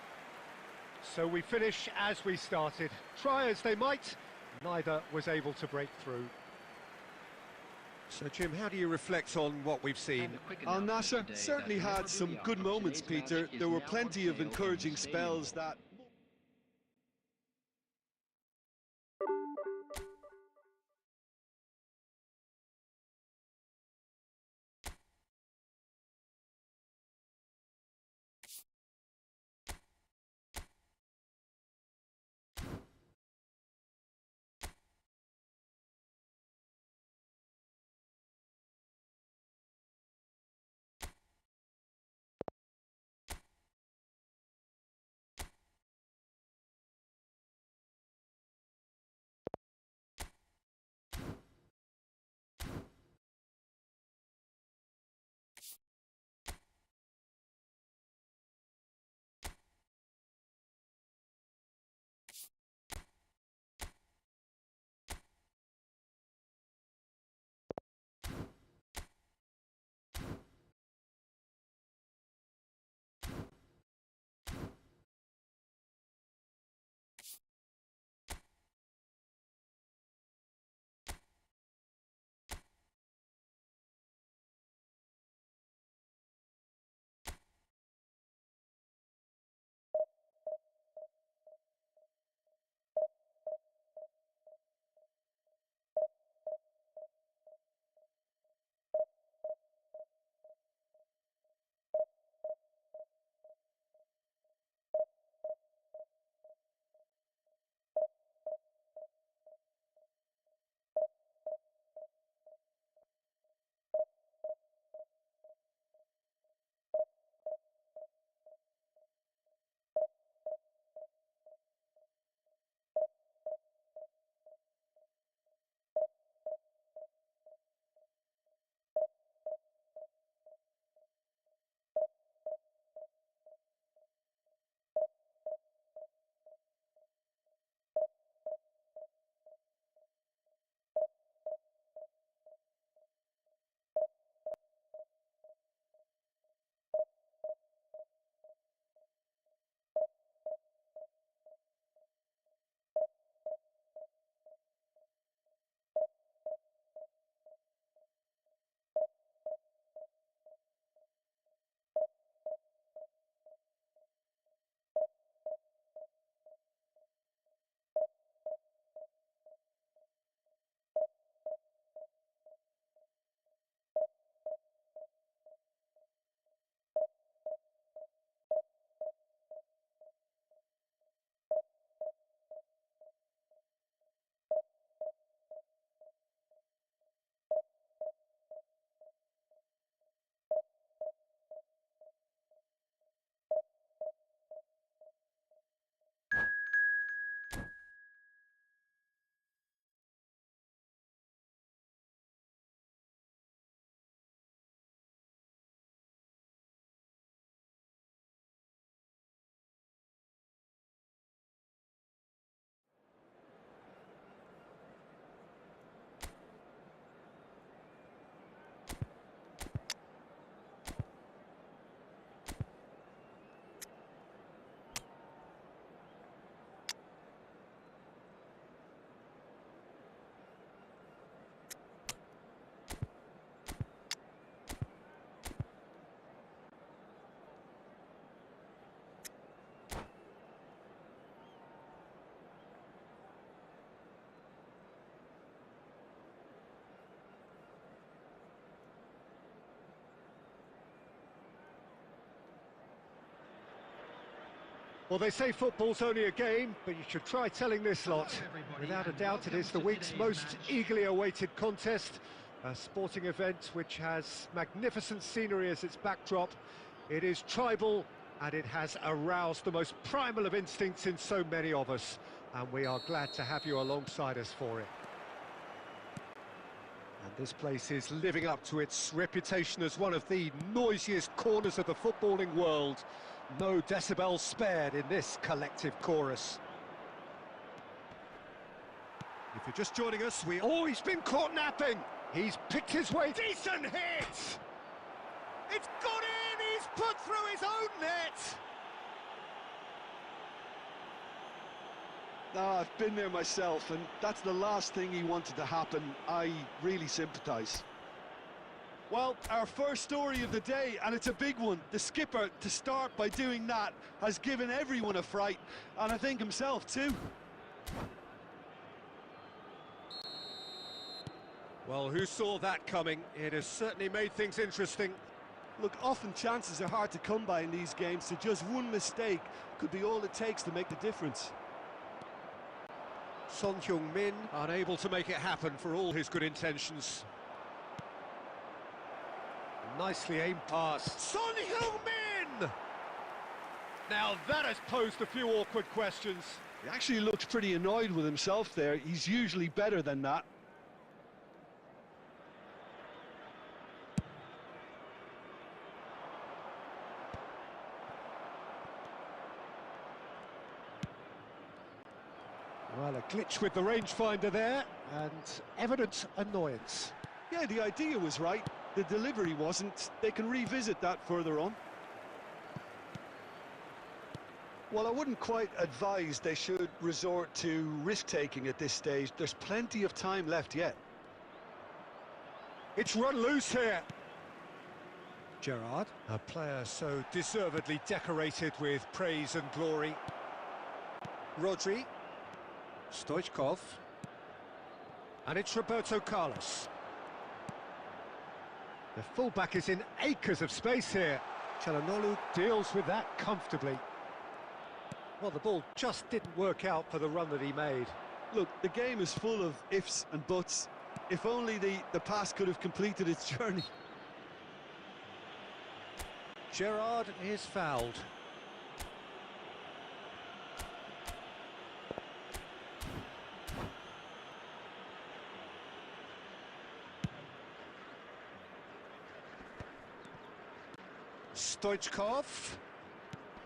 So we finish as we started. Try as they might, neither was able to break through. So, Jim, how do you reflect on what we've seen? Al Nassr certainly had some good moments, Peter. There were plenty of encouraging spells that Well, they say football's only a game, but you should try telling this lot. Hello, everybody, Without a and doubt, it welcome is the to week's today's most match. eagerly awaited contest. A sporting event which has magnificent scenery as its backdrop. It is tribal, and it has aroused the most primal of instincts in so many of us. And we are glad to have you alongside us for it. And this place is living up to its reputation as one of the noisiest corners of the footballing world. No decibels spared in this collective chorus. If you're just joining us, he's been caught napping. He's picked his way. Decent hit! It's gone in! He's put through his own net! I've been there myself, and that's the last thing he wanted to happen. I really sympathise. Well, our first story of the day, and it's a big one. The skipper, to start by doing that, has given everyone a fright, and I think himself too. Well, who saw that coming? It has certainly made things interesting. Look, often chances are hard to come by in these games, so just one mistake could be all it takes to make the difference. Son Heung-min unable to make it happen for all his good intentions. Nicely aimed pass. Son Heung-min! Now that has posed a few awkward questions. He actually looks pretty annoyed with himself there. He's usually better than that. Well, a glitch with the rangefinder there, and evident annoyance. Yeah, the idea was right. The delivery wasn't. They can revisit that further on. Well, I wouldn't quite advise they should resort to risk-taking at this stage. There's plenty of time left yet. It's run loose here. Gerrard, a player so deservedly decorated with praise and glory. Rodri. Stoichkov. And it's Roberto Carlos. The fullback is in acres of space here. Çalhanoğlu deals with that comfortably. Well, the ball just didn't work out for the run that he made. Look, the game is full of ifs and buts. If only the pass could have completed its journey. Gerrard is fouled. Stoichkov.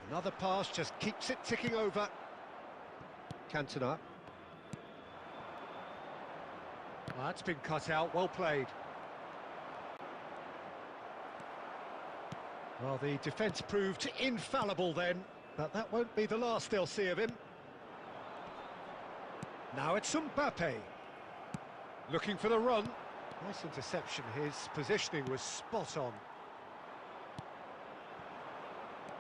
Another pass just keeps it ticking over. Cantona. Well, that's been cut out, well played. Well, the defence proved infallible then, but that won't be the last they'll see of him. Now it's Mbappe. Looking for the run. Nice interception, his positioning was spot on.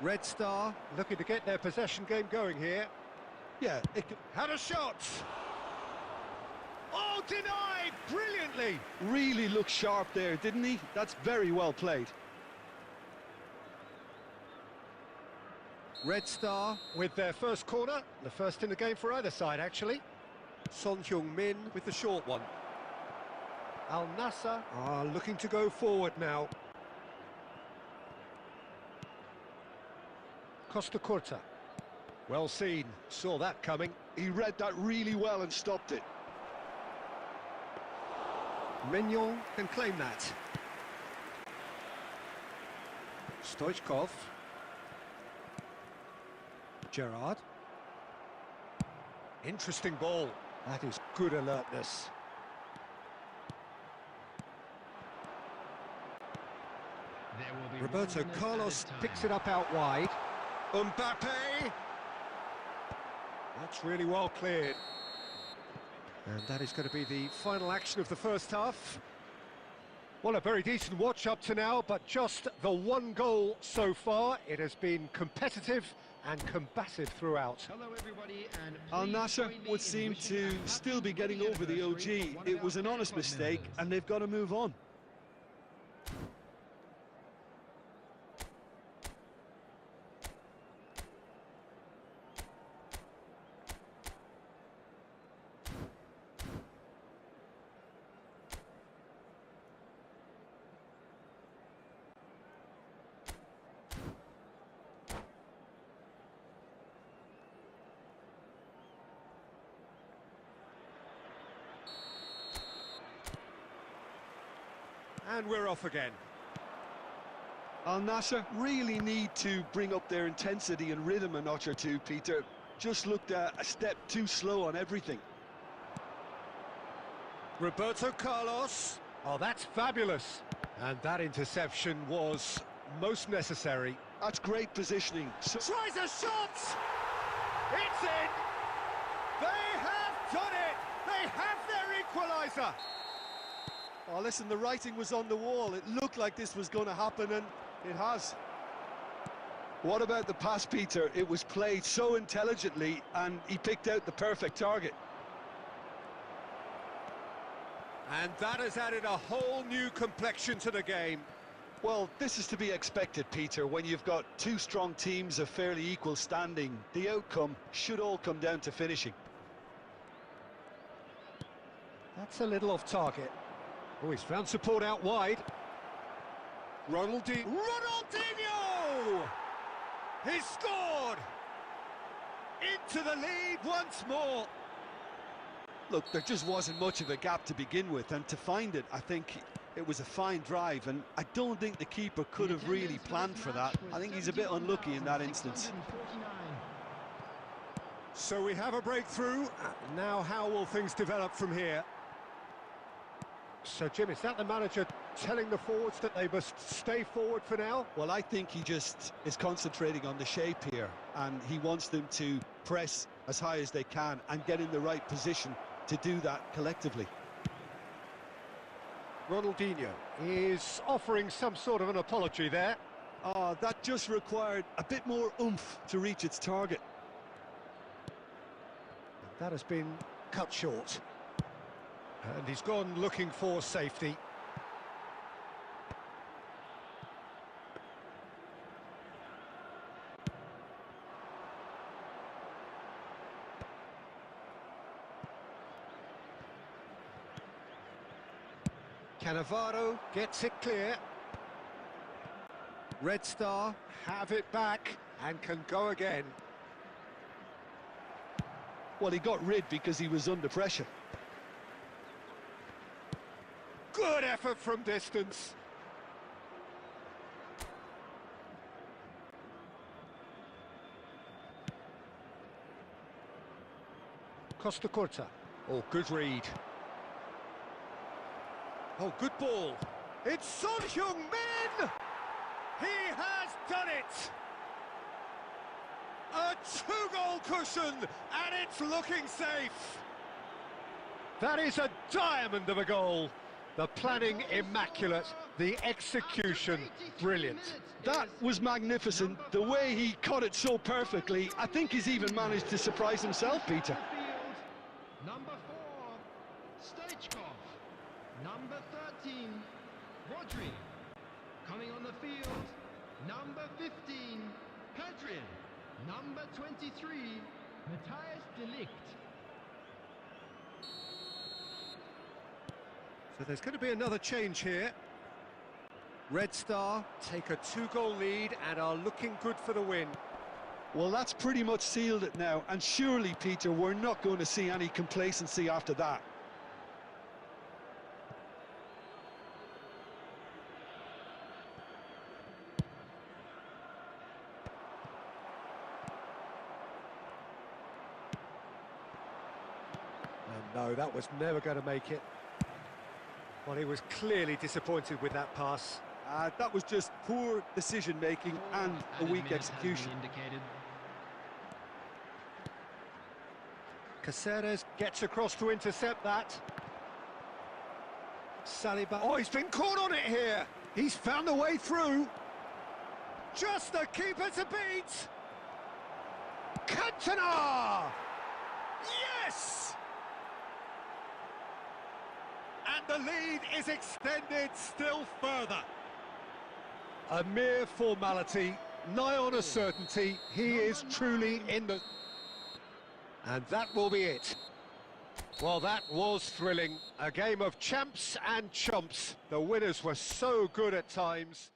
Red Star looking to get their possession game going here. Yeah, Had a shot! Oh, denied brilliantly! really looked sharp there, didn't he? That's very well played. Red Star with their first corner, the first in the game for either side actually. Son Heung-min with the short one. Al Nassr are looking to go forward now. Costa Curta. Well seen, saw that coming. He read that really well and stopped it. Mignon can claim that. Stoichkov. Gerrard. Interesting ball. That is good alertness. There will be Roberto 1 minute Carlos added picks time. it up out wide. Mbappe! That's really well cleared. And that is going to be the final action of the first half. Well, a very decent watch up to now, but just the one goal so far. It has been competitive and combative throughout. Hello, everybody, and Al please Nassr join me would in seem wishing to a happy still be getting wedding over the anniversary OG. to one of It was our an honest club mistake, members. and they've got to move on. And we're off again. Al Nassr really need to bring up their intensity and rhythm a notch or two, Peter. Just looked a step too slow on everything. Roberto Carlos. Oh, that's fabulous. And that interception was most necessary. That's great positioning. Tries a shot! It's in! They have done it! They have their equaliser! Oh, listen, the writing was on the wall. It looked like this was going to happen, and it has. What about the pass, Peter? It was played so intelligently, and he picked out the perfect target. And that has added a whole new complexion to the game. Well, this is to be expected, Peter. When you've got two strong teams of fairly equal standing, the outcome should all come down to finishing. That's a little off target. Oh, he's found support out wide. Ronaldinho! He's scored! Into the lead once more. Look, there just wasn't much of a gap to begin with, and to find it, I think it was a fine drive, and I don't think the keeper could have really planned for that. I think he's a bit unlucky in that instance. So we have a breakthrough. Now how will things develop from here? So, Jim, is that the manager telling the forwards that they must stay forward for now? Well, I think he just is concentrating on the shape here, and he wants them to press as high as they can and get in the right position to do that collectively. Ronaldinho is offering some sort of an apology there. That just required a bit more oomph to reach its target. That has been cut short. And he's gone looking for safety. Cannavaro gets it clear. Red Star have it back and can go again. Well, he got rid because he was under pressure. Good effort from distance. Costa Curta. Oh, good read. Oh, good ball. It's Son Heung-min! He has done it! A two-goal cushion, and it's looking safe. That is a diamond of a goal. The planning immaculate, the execution brilliant. That was magnificent. The way he caught it so perfectly, I think he's even managed to surprise himself, Peter. Number 4, Stoichkov. Number 13, Rodri. Coming on the field, number 15, Hadrian. Number 23, Matthias de Ligt. So there's going to be another change here. Red Star take a two-goal lead and are looking good for the win. Well, that's pretty much sealed it now, and surely, Peter, we're not going to see any complacency after that. And no, that was never going to make it. Well, he was clearly disappointed with that pass. That was just poor decision-making and a weak execution. Caceres gets across to intercept that. Saliba. Oh, he's been caught on it here. He's found the way through. Just the keeper to beat. Cantona! Yes! And the lead is extended still further. A mere formality, nigh on a certainty. He is truly in the... And that will be it. Well, that was thrilling. A game of champs and chumps. The winners were so good at times.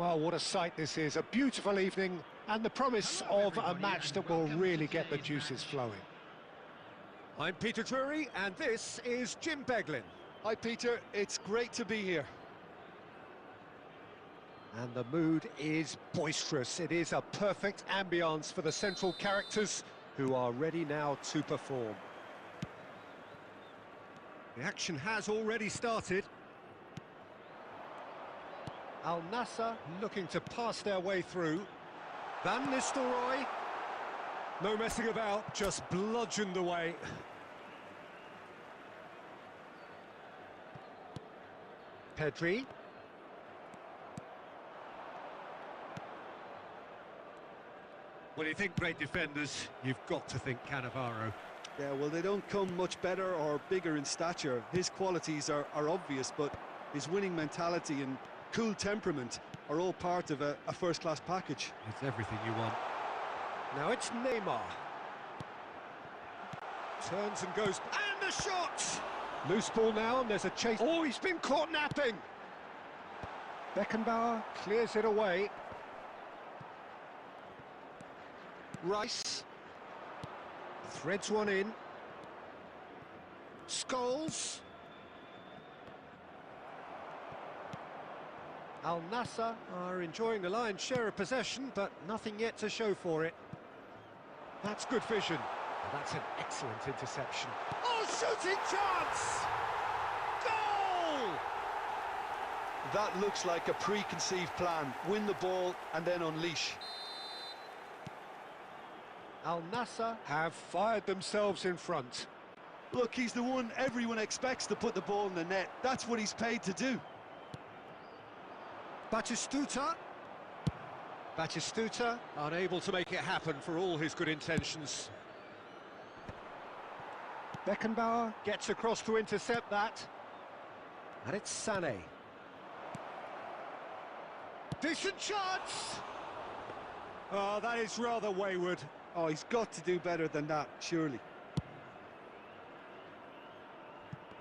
Well, what a sight this is. A beautiful evening and the promise of a match that will really get the juices flowing. I'm Peter Drury and this is Jim Beglin. Hi Peter, it's great to be here. And the mood is boisterous. It is a perfect ambience for the central characters who are ready now to perform. The action has already started. Al Nassr looking to pass their way through. Van Nistelrooy. No messing about, just bludgeoned away. Pedri. When you think great defenders, you've got to think Cannavaro. Yeah, well, they don't come much better or bigger in stature. His qualities are obvious, but his winning mentality and cool temperament are all part of a first-class package. It's everything you want. Now it's Neymar. Turns and goes, and the shot! Loose ball now, and there's a chase. Oh, he's been caught napping! Beckenbauer clears it away. Rice threads one in. Scholes. Al Nassr are enjoying the lion's share of possession, but nothing yet to show for it. That's good vision. That's an excellent interception. Oh, shooting chance! Goal! That looks like a preconceived plan. Win the ball and then unleash. Al Nassr have fired themselves in front. Look, he's the one everyone expects to put the ball in the net. That's what he's paid to do. Batistuta. Batistuta unable to make it happen for all his good intentions. Beckenbauer gets across to intercept that. And it's Sané. Decent chance! Oh, that is rather wayward. Oh, he's got to do better than that, surely.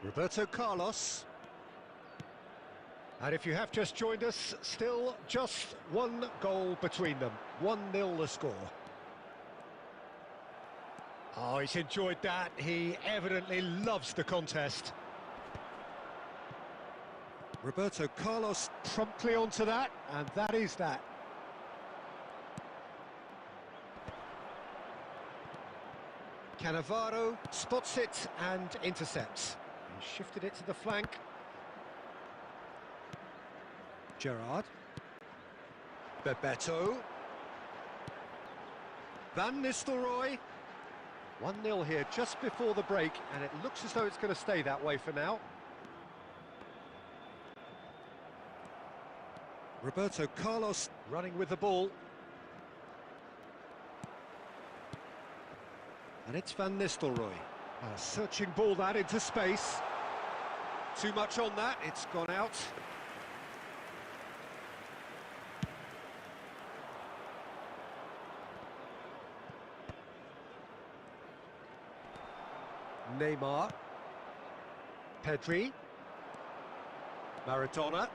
Roberto Carlos. And if you have just joined us, still just one goal between them. 1-0 the score. Oh, he's enjoyed that. He evidently loves the contest. Roberto Carlos promptly onto that, and that is that. Cannavaro spots it and intercepts. He shifted it to the flank. Gerrard. Bebeto. Van Nistelrooy. 1-0 here just before the break, and it looks as though it's going to stay that way for now. Roberto Carlos running with the ball. And it's Van Nistelrooy. A searching ball that into space. Too much on that, it's gone out. Neymar. Pedri. Maradona.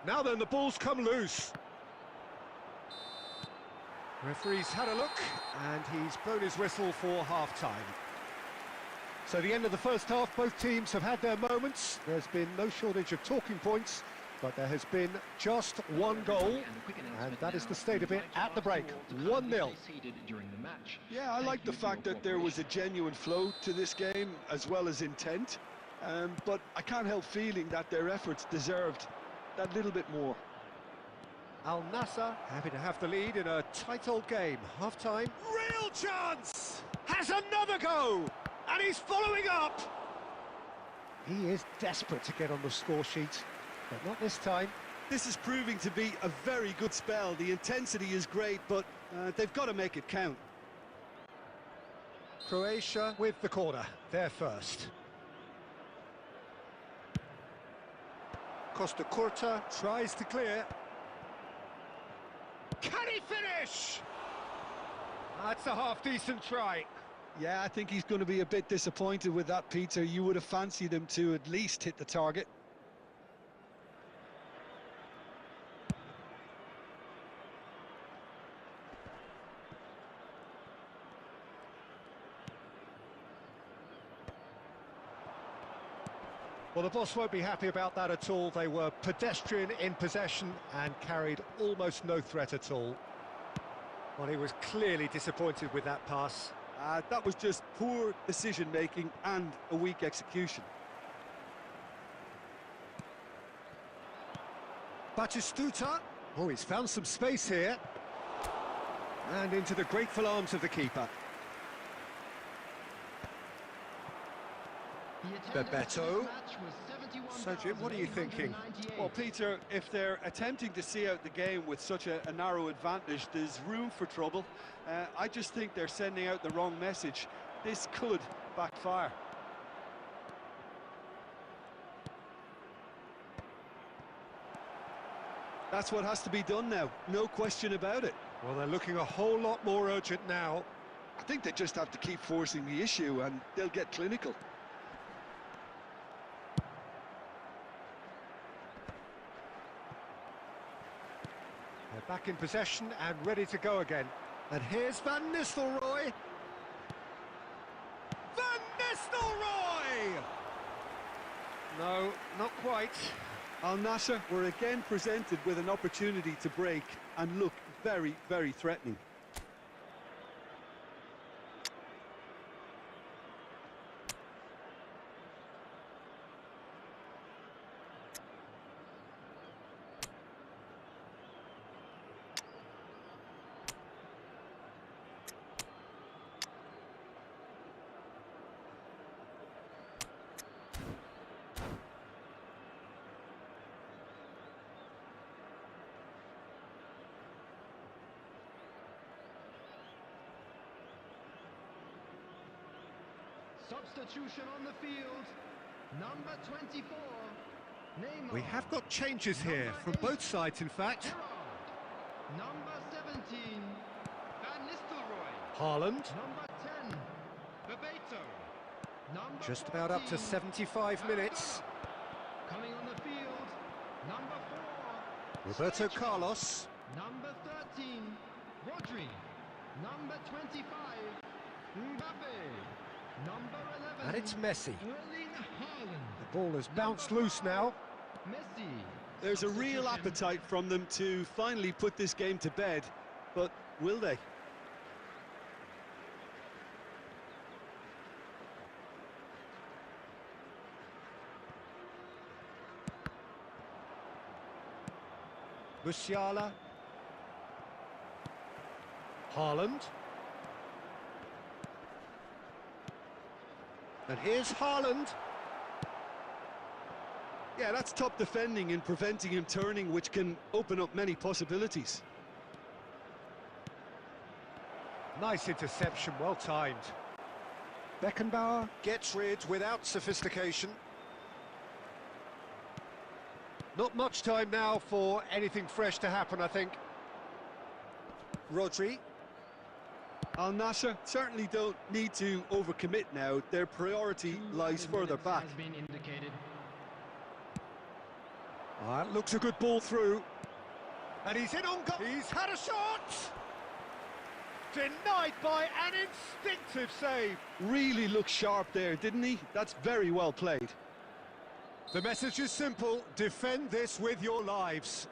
Now then, the ball's come loose. Referee's had a look, and he's blown his whistle for half-time. So the end of the first half, both teams have had their moments. There's been no shortage of talking points, but there has been just one goal, and that is the state of it at the break. 1-0. Yeah, I like the fact that there was a genuine flow to this game, as well as intent. But I can't help feeling that their efforts deserved that little bit more. Al Nassr happy to have the lead in a tight old game. Half-time. Real chance! Has another go! And he's following up! He is desperate to get on the score sheet, but not this time. This is proving to be a very good spell. The intensity is great, but they've got to make it count. Croatia with the corner. They're first. Costa Curta tries to clear. Can he finish? That's a half-decent try. Yeah, I think he's going to be a bit disappointed with that, Peter. You would have fancied him to at least hit the target. Well, the boss won't be happy about that at all. They were pedestrian in possession and carried almost no threat at all. Well, he was clearly disappointed with that pass. That was just poor decision-making and a weak execution. Batistuta. Oh, he's found some space here. And into the grateful arms of the keeper. Bebeto. So, Jim, what are you thinking? Well, Peter, if they're attempting to see out the game with such a narrow advantage, there's room for trouble. I just think they're sending out the wrong message. This could backfire. That's what has to be done now, no question about it. Well, they're looking a whole lot more urgent now. I think they just have to keep forcing the issue and they'll get clinical. They're back in possession and ready to go again. And here's Van Nistelrooy. Van Nistelrooy! No, not quite. Al Nassr were again presented with an opportunity to break and look very, very threatening. Substitution on the field, number 24, Neymar. We have got changes here from both sides, in fact. Gerrard. Number 17, Van Nistelrooy. Haaland, Number 10, Bebeto. Number just about up to 14, 75 minutes. coming on the field, number 4, Roberto Stoichkov. Carlos. Number 13, Rodri. Number 25, Mbappe. Number 11, And it's Messi. Erling Haaland. The ball has bounced loose now. Messi. There's a real Substitution. appetite from them to finally put this game to bed, but will they? Musiala. Haaland. And here's Haaland. Yeah, that's top defending and preventing him turning, which can open up many possibilities. Nice interception, well timed. Beckenbauer gets rid without sophistication. Not much time now for anything fresh to happen, I think. Rodri. Al Nassr certainly don't need to overcommit now. Their priority 2 lies added further minutes back. has been indicated. That looks a good ball through. And he's in on goal. He's had a shot! Denied by an instinctive save. Really looked sharp there, didn't he? That's very well played. The message is simple: defend this with your lives.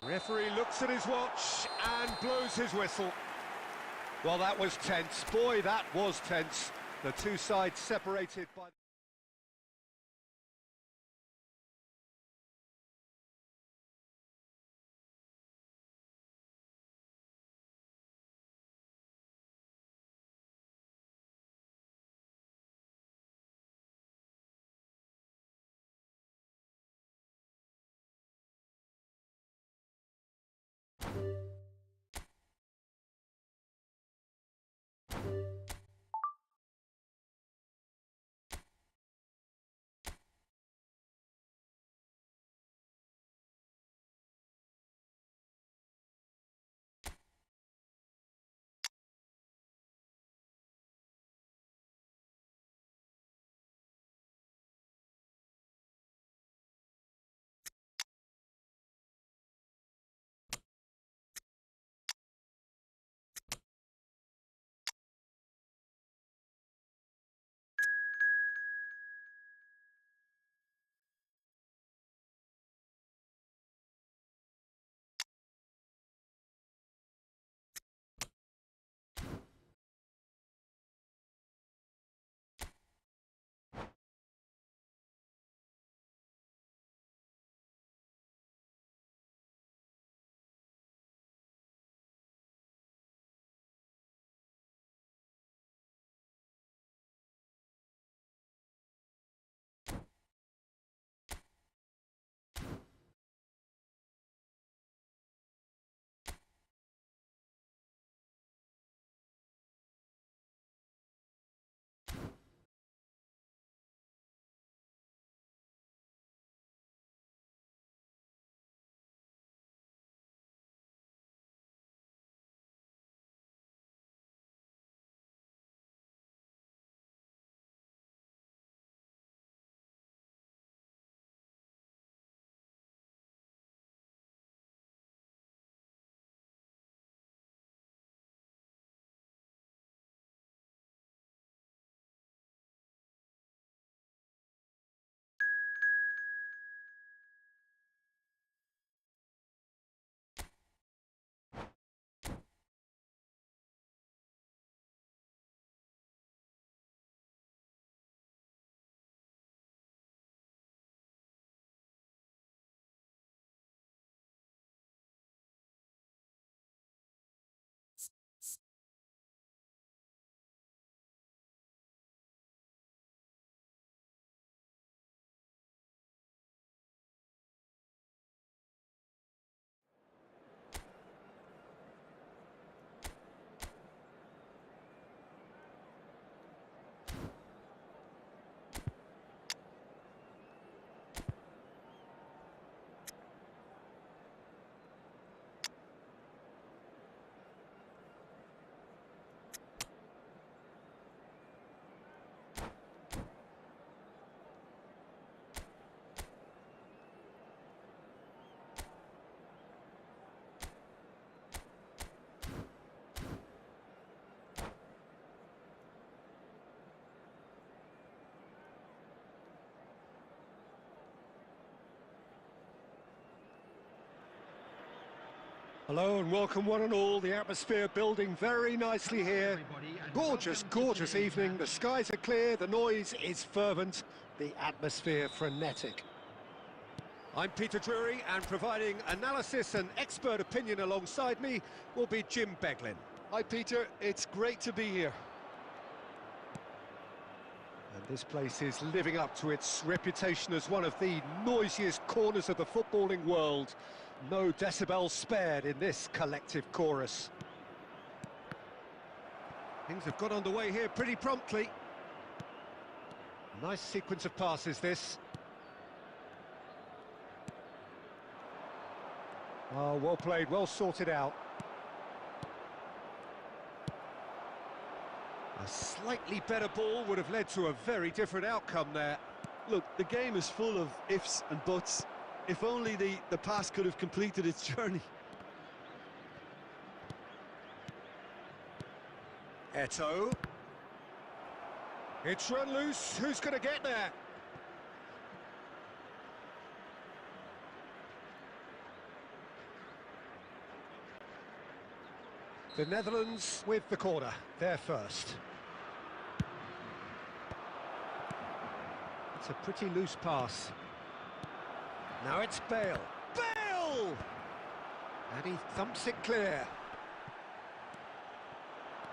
Referee looks at his watch and blows his whistle. Well, that was tense. Boy, that was tense. The two sides separated by... Hello and welcome one and all. The atmosphere building very nicely here. Gorgeous, gorgeous evening. The skies are clear, the noise is fervent, the atmosphere frenetic. I'm Peter Drury, and providing analysis and expert opinion alongside me will be Jim Beglin. Hi Peter, it's great to be here. And this place is living up to its reputation as one of the noisiest corners of the footballing world. No decibels spared in this collective chorus. Things have got underway here pretty promptly. Nice sequence of passes, this. Oh, well played, well sorted out. A slightly better ball would have led to a very different outcome there. Look, the game is full of ifs and buts. If only the pass could have completed its journey. Eto'o. It's run loose. Who's going to get there? The Netherlands with the corner. They're first. It's a pretty loose pass. Now it's Bale. Bale! And he thumps it clear.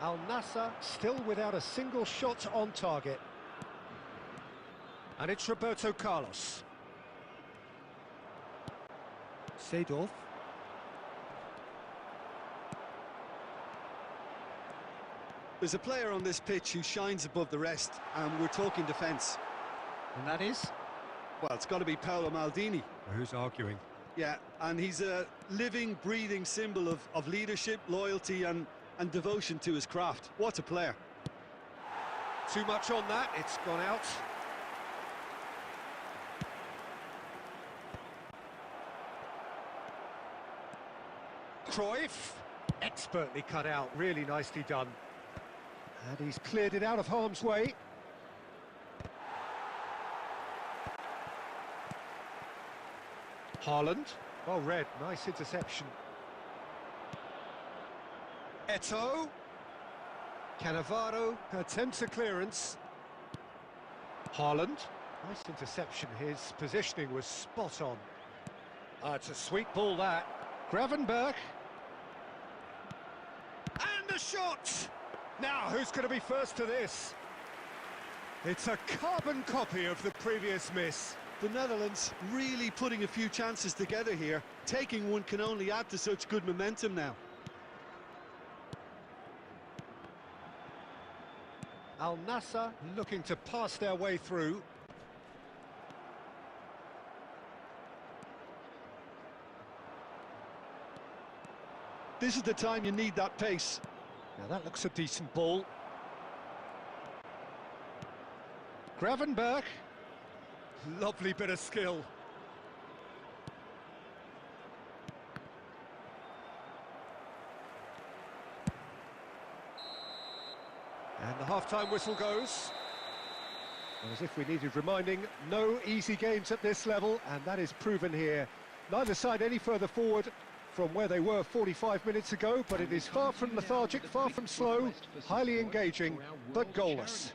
Al Nassr still without a single shot on target. And it's Roberto Carlos. Seedorf. There's a player on this pitch who shines above the rest, and we're talking defence. And that is? Well, it's got to be Paolo Maldini. Who's arguing? Yeah, and he's a living, breathing symbol of leadership, loyalty and devotion to his craft. What a player. Too much on that, it's gone out. Cruyff, expertly cut out, really nicely done. And he's cleared it out of harm's way. Haaland, well read, nice interception. Eto'o. Cannavaro attempts a clearance. Haaland, nice interception, his positioning was spot on. It's a sweet ball that. Gravenberch. And the shot! Now, who's going to be first to this? It's a carbon copy of the previous miss. The Netherlands really putting a few chances together here. Taking one can only add to such good momentum now. Al Nassr looking to pass their way through. This is the time you need that pace. Now that looks a decent ball. Gravenberch. Lovely bit of skill. And the half-time whistle goes. And as if we needed reminding, no easy games at this level, and that is proven here. Neither side any further forward from where they were 45 minutes ago, but it is far from lethargic, far from slow, highly engaging, but goalless.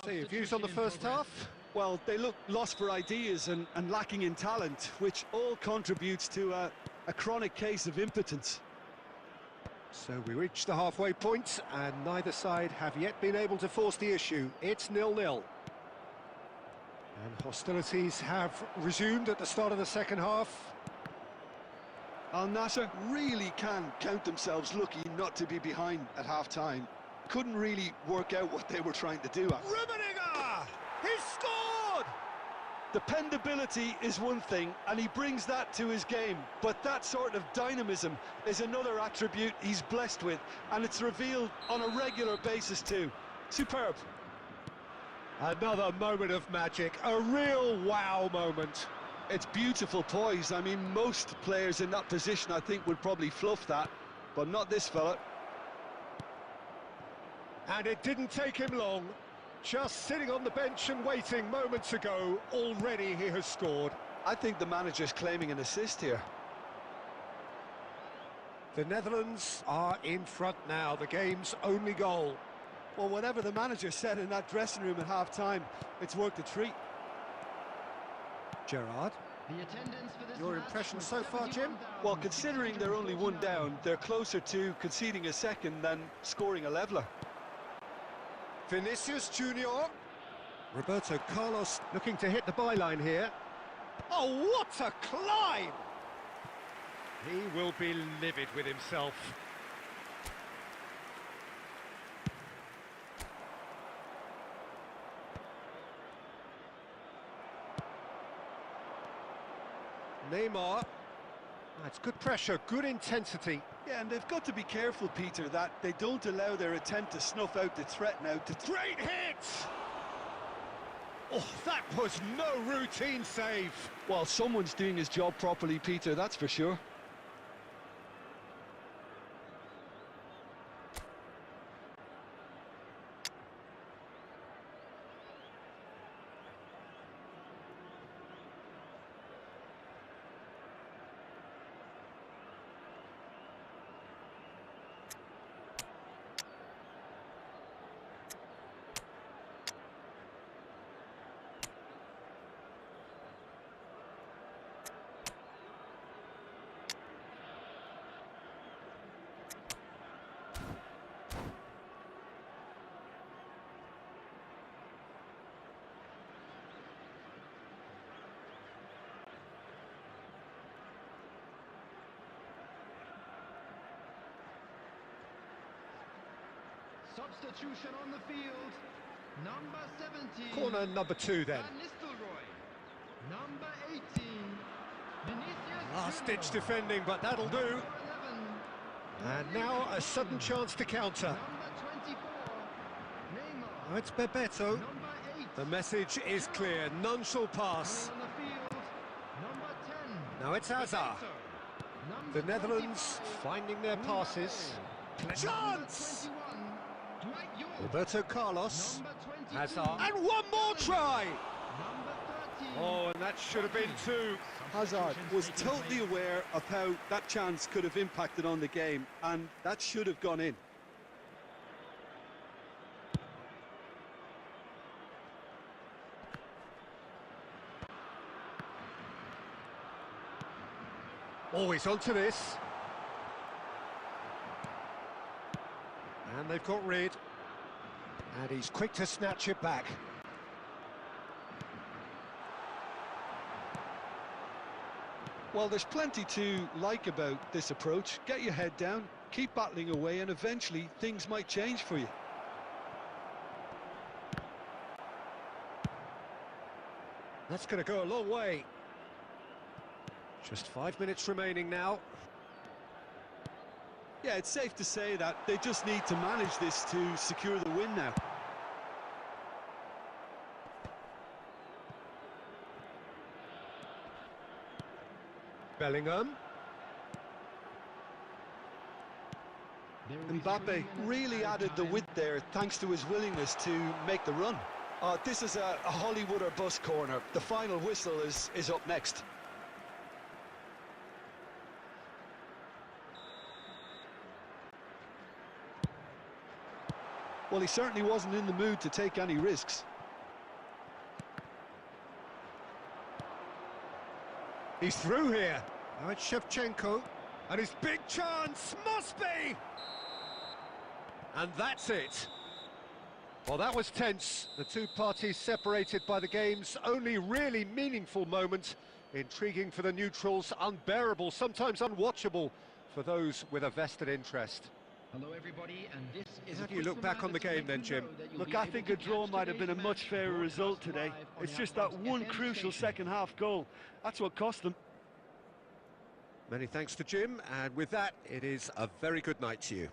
So your views on the first half? Well, they look lost for ideas and lacking in talent, which all contributes to a chronic case of impotence. So we reach the halfway point, and neither side have yet been able to force the issue. It's 0-0. And hostilities have resumed at the start of the second half. Al Nassr really can count themselves lucky not to be behind at half-time. Couldn't really work out what they were trying to do. Rummenigge! He's scored! Dependability is one thing, and he brings that to his game, but that sort of dynamism is another attribute he's blessed with, and it's revealed on a regular basis too. Superb. Another moment of magic, a real wow moment. It's beautiful poise. I mean, most players in that position, I think, would probably fluff that, but not this fella. And it didn't take him long. Just sitting on the bench and waiting moments ago, already he has scored. I think the manager's claiming an assist here. The Netherlands are in front now, the game's only goal. Well, whatever the manager said in that dressing room at half-time, it's worked a treat. Gerrard. The attendance for this Your match impressions was so far, Jim? Well, considering they're only one 71,649. down, they're closer to conceding a second than scoring a leveller. Vinicius Junior. Roberto Carlos looking to hit the byline here. Oh, what a climb! He will be livid with himself. Neymar. That's good pressure, good intensity. Yeah, and they've got to be careful, Peter, that they don't allow their attempt to snuff out the threat now to... Great hit! Oh, that was no routine save. Well, someone's doing his job properly, Peter, that's for sure. Substitution on the field. Number 17. Corner number 2 then. Van Nistelrooy. Number 18. Vinicius Last-ditch Junior. defending, but that'll do. Number 11. And now a sudden chance to counter. Number 24. Neymar. Oh, it's Bebeto. Number 8. The message is clear, none shall pass. Coming on the field. Number 10. Now it's Hazard. Bebeto. The Number Netherlands 25. finding their passes. Chance! Number 21. Dwight York. Roberto Carlos. Number 22. Hazard. And one more try! Number 13. Oh, and that should have been 2. Hazard was totally aware of how that chance could have impacted on the game, and that should have gone in. Always onto this. And they've got rid. And he's quick to snatch it back. Well, there's plenty to like about this approach. Get your head down, keep battling away, and eventually things might change for you. That's going to go a long way. Just 5 minutes remaining now. Yeah, it's safe to say that they just need to manage this to secure the win now. Bellingham. Mbappe really added the width there thanks to his willingness to make the run. This is a Hollywood or bust corner. The final whistle is up next. Well, he certainly wasn't in the mood to take any risks. He's through here. Now it's Shevchenko. And his big chance must be! And that's it. Well, that was tense. The two parties separated by the game's only really meaningful moment. Intriguing for the neutrals, unbearable, sometimes unwatchable for those with a vested interest. Hello everybody, and this is How do you look back on the game then, Jim? Look, I think a draw might have been a much fairer result today. It's just that one crucial second-half goal. That's what cost them. Many thanks to Jim, and with that, it is a very good night to you.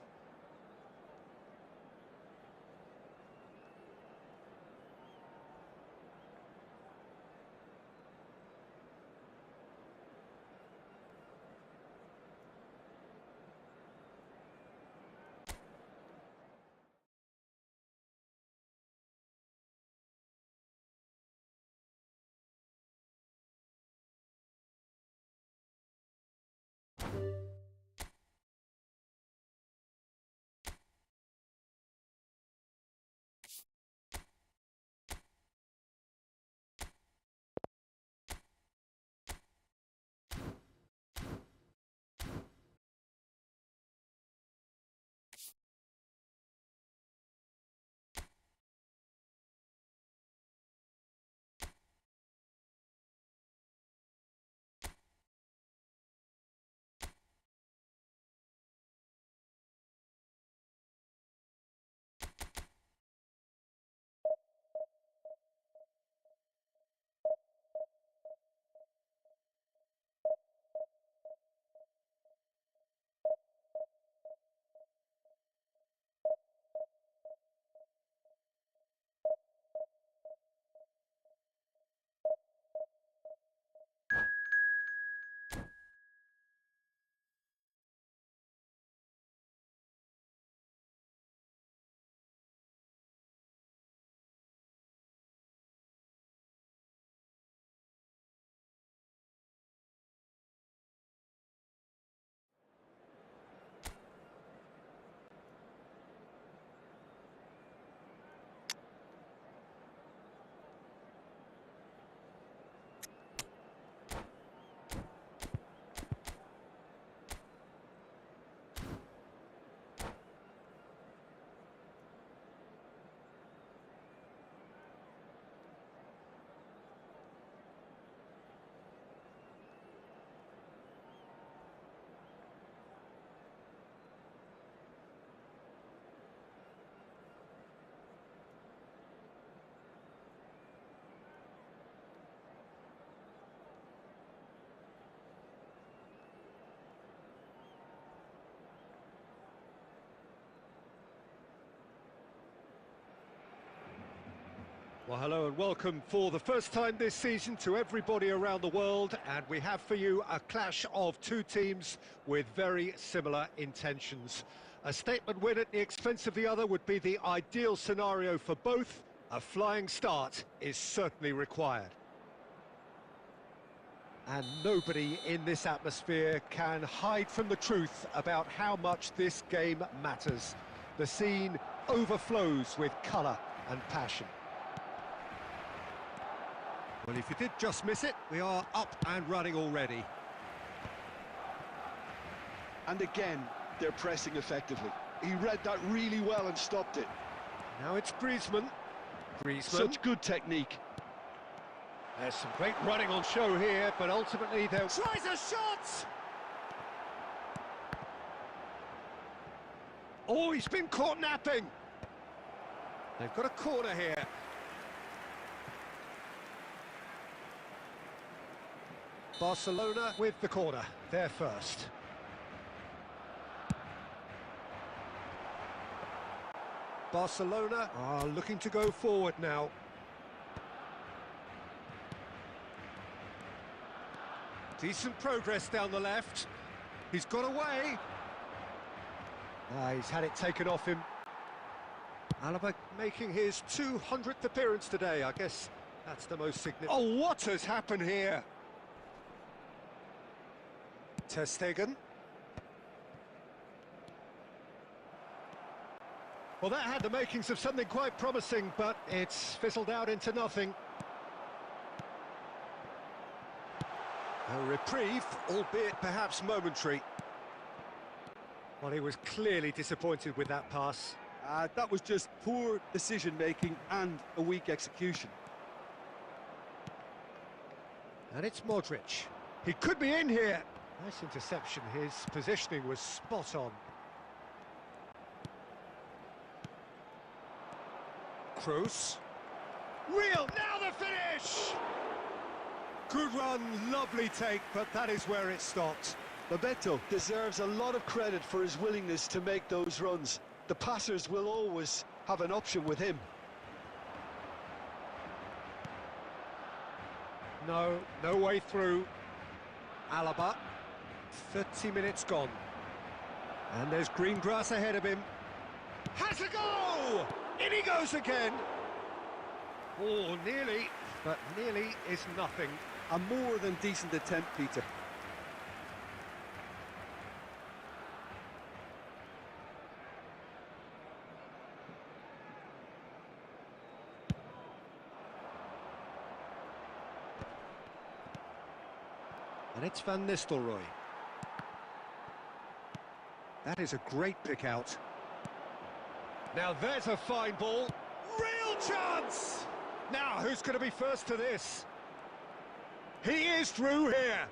Well, hello and welcome for the first time this season to everybody around the world, and we have for you a clash of two teams with very similar intentions. A statement win at the expense of the other would be the ideal scenario for both. A flying start is certainly required. And nobody in this atmosphere can hide from the truth about how much this game matters. The scene overflows with colour and passion. Well, if you did just miss it, we are up and running already. And again, they're pressing effectively. He read that really well and stopped it. Now it's Griezmann. Such good technique. There's some great running on show here, but ultimately they'll... Tries a shot! Oh, he's been caught napping! They've got a corner here. Barcelona with the corner, they're first. Barcelona are looking to go forward now. Decent progress down the left. He's got away. He's had it taken off him. Alaba making his 200th appearance today. I guess that's the most significant. Oh, what has happened here? Ter Stegen. Well, that had the makings of something quite promising, but it's fizzled out into nothing. A reprieve, albeit perhaps momentary. Well, he was clearly disappointed with that pass. That was just poor decision-making and a weak execution. And it's Modric. He could be in here. Nice interception. His positioning was spot on. Kroos. Real, now the finish! Good run, lovely take, but that is where it stopped. Bebeto deserves a lot of credit for his willingness to make those runs. The passers will always have an option with him. No way through. Alaba. 30 minutes gone. And there's green grass ahead of him. Has a go! In he goes again! Oh, nearly, but nearly is nothing. A more than decent attempt, Peter. And it's Van Nistelrooy. That is a great pick out. Now there's a fine ball. Real chance! Now, who's going to be first to this? He is through here.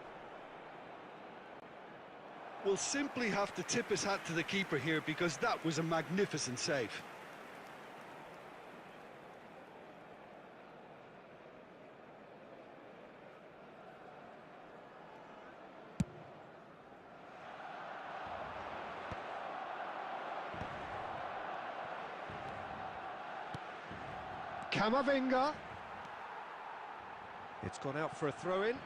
We'll simply have to tip his hat to the keeper here because that was a magnificent save. Camavinga. It's gone out for a throw-in.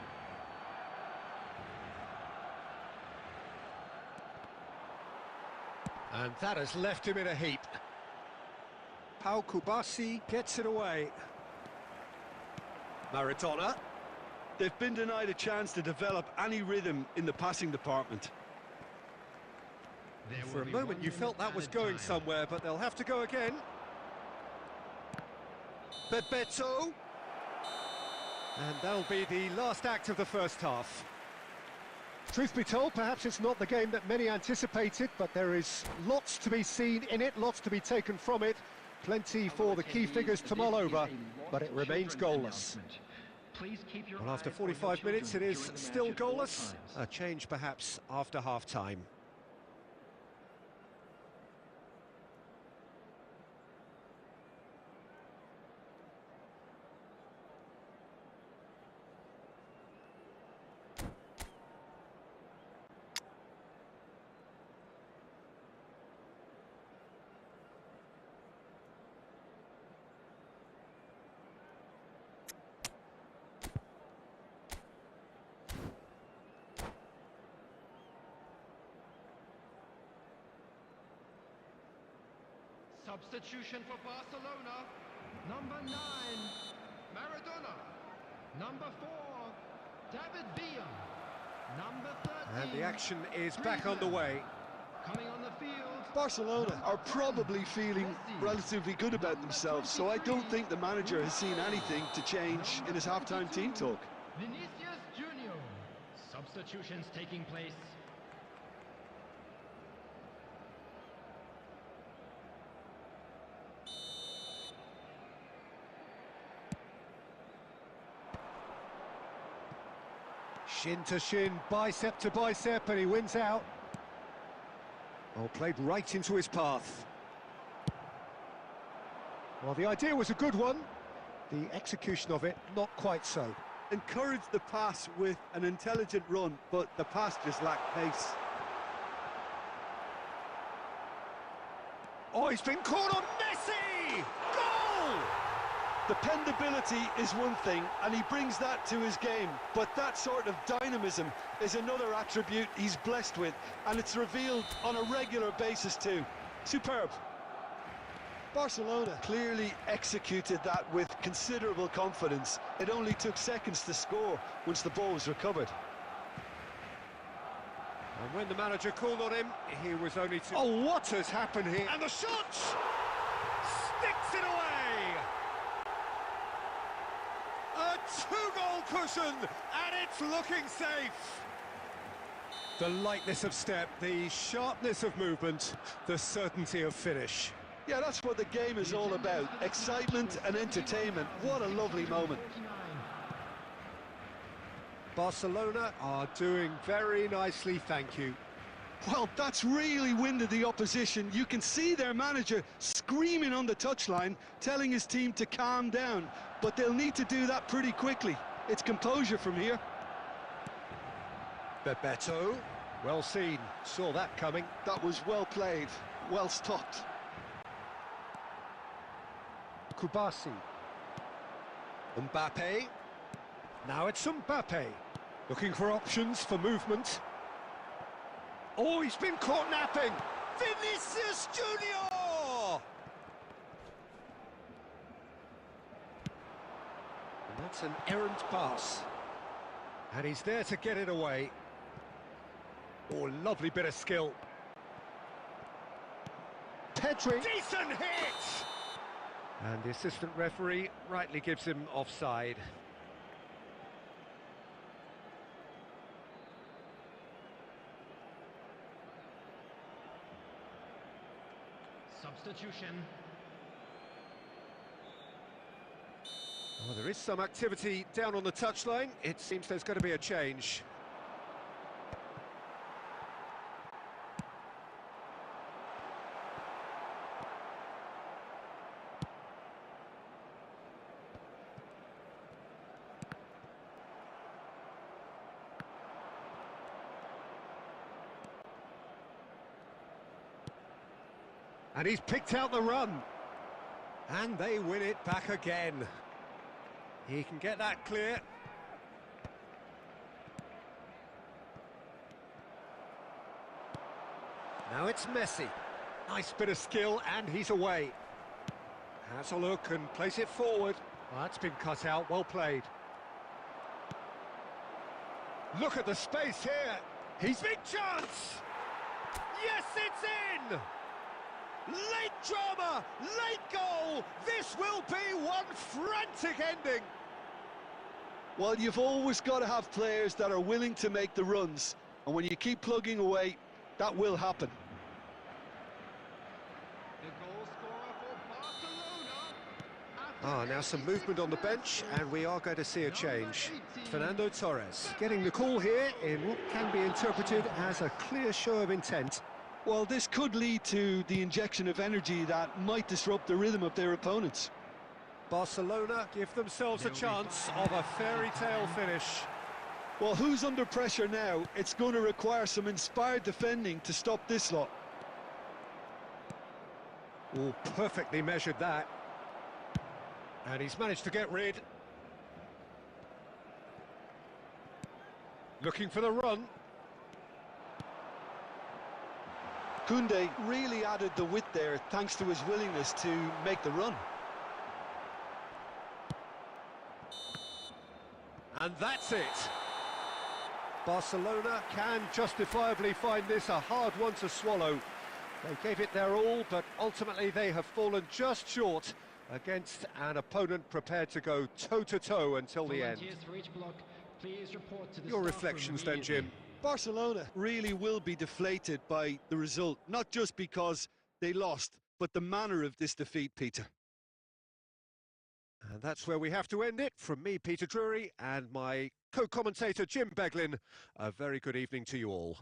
And that has left him in a heap. Pau Kubasi gets it away. Maradona. They've been denied a chance to develop any rhythm in the passing department. For a moment you felt that was going somewhere, but they'll have to go again. Bebeto. And that'll be the last act of the first half. Truth be told, perhaps it's not the game that many anticipated, but there is lots to be seen in it, lots to be taken from it. Plenty for the key figures to mull over, but it remains goalless. Well, after 45 minutes, it is still goalless. A change perhaps after half-time. Substitution for Barcelona. Number 9, Maradona. Number 4, David Villa. Number 13. And the action is back underway. Coming on the field. Barcelona are probably feeling relatively good about themselves, so I don't think the manager has seen anything to change in his half-time team talk. Vinicius Junior. Substitutions taking place. Shin to shin, bicep to bicep, and he wins out. Oh, played right into his path. Well, the idea was a good one. The execution of it, not quite so. Encouraged the pass with an intelligent run, but the pass just lacked pace. Oh, he's been caught on Messi! Goal! Dependability is one thing, and he brings that to his game, but that sort of dynamism is another attribute he's blessed with, and it's revealed on a regular basis too. Superb. Barcelona clearly executed that with considerable confidence. It only took seconds to score once the ball was recovered. And when the manager called on him, he was only too... Oh, what has happened here? And the shot! Sticks it away! A two-goal cushion, and it's looking safe. The lightness of step, the sharpness of movement, the certainty of finish. Yeah, that's what the game is all about. Excitement and entertainment. What a lovely moment. Barcelona are doing very nicely, thank you. Well, that's really winded the opposition. You can see their manager screaming on the touchline, telling his team to calm down. But they'll need to do that pretty quickly. It's composure from here. Bebeto, well seen, saw that coming. That was well played, well stopped. Kubasi. Mbappe. Now it's Mbappe. Looking for options for movement. Oh, he's been caught napping. Vinicius Junior! And that's an errant pass. And he's there to get it away. Oh, lovely bit of skill. Pedri. Decent hit! And the assistant referee rightly gives him offside. Substitution. Oh, there is some activity down on the touchline. It seems there's going to be a change. And he's picked out the run. And they win it back again. He can get that clear. Now it's Messi. Nice bit of skill, and he's away. Has a look and plays it forward. Well, that's been cut out, well played. Look at the space here. He's big chance. Yes, it's in. Late drama, late goal. This will be one frantic ending. Well, you've always got to have players that are willing to make the runs, and when you keep plugging away, that will happen. The goal scorer for Barcelona. Ah, now some movement on the bench, and we are going to see a change. Fernando Torres getting the call here in what can be interpreted as a clear show of intent. Well, this could lead to the injection of energy that might disrupt the rhythm of their opponents. Barcelona give themselves a chance of a fairy tale finish. Well, who's under pressure now? It's going to require some inspired defending to stop this lot. Oh, perfectly measured that. And he's managed to get rid. Looking for the run. Koundé really added the width there thanks to his willingness to make the run. And that's it. Barcelona can justifiably find this a hard one to swallow. They gave it their all, but ultimately they have fallen just short against an opponent prepared to go toe-to-toe until the end. Volunteers for each block, please report to the Your staff room reflections then, immediately. Jim? Barcelona really will be deflated by the result, not just because they lost, but the manner of this defeat, Peter. And that's where we have to end it. From me, Peter Drury, and my co-commentator, Jim Beglin, a very good evening to you all.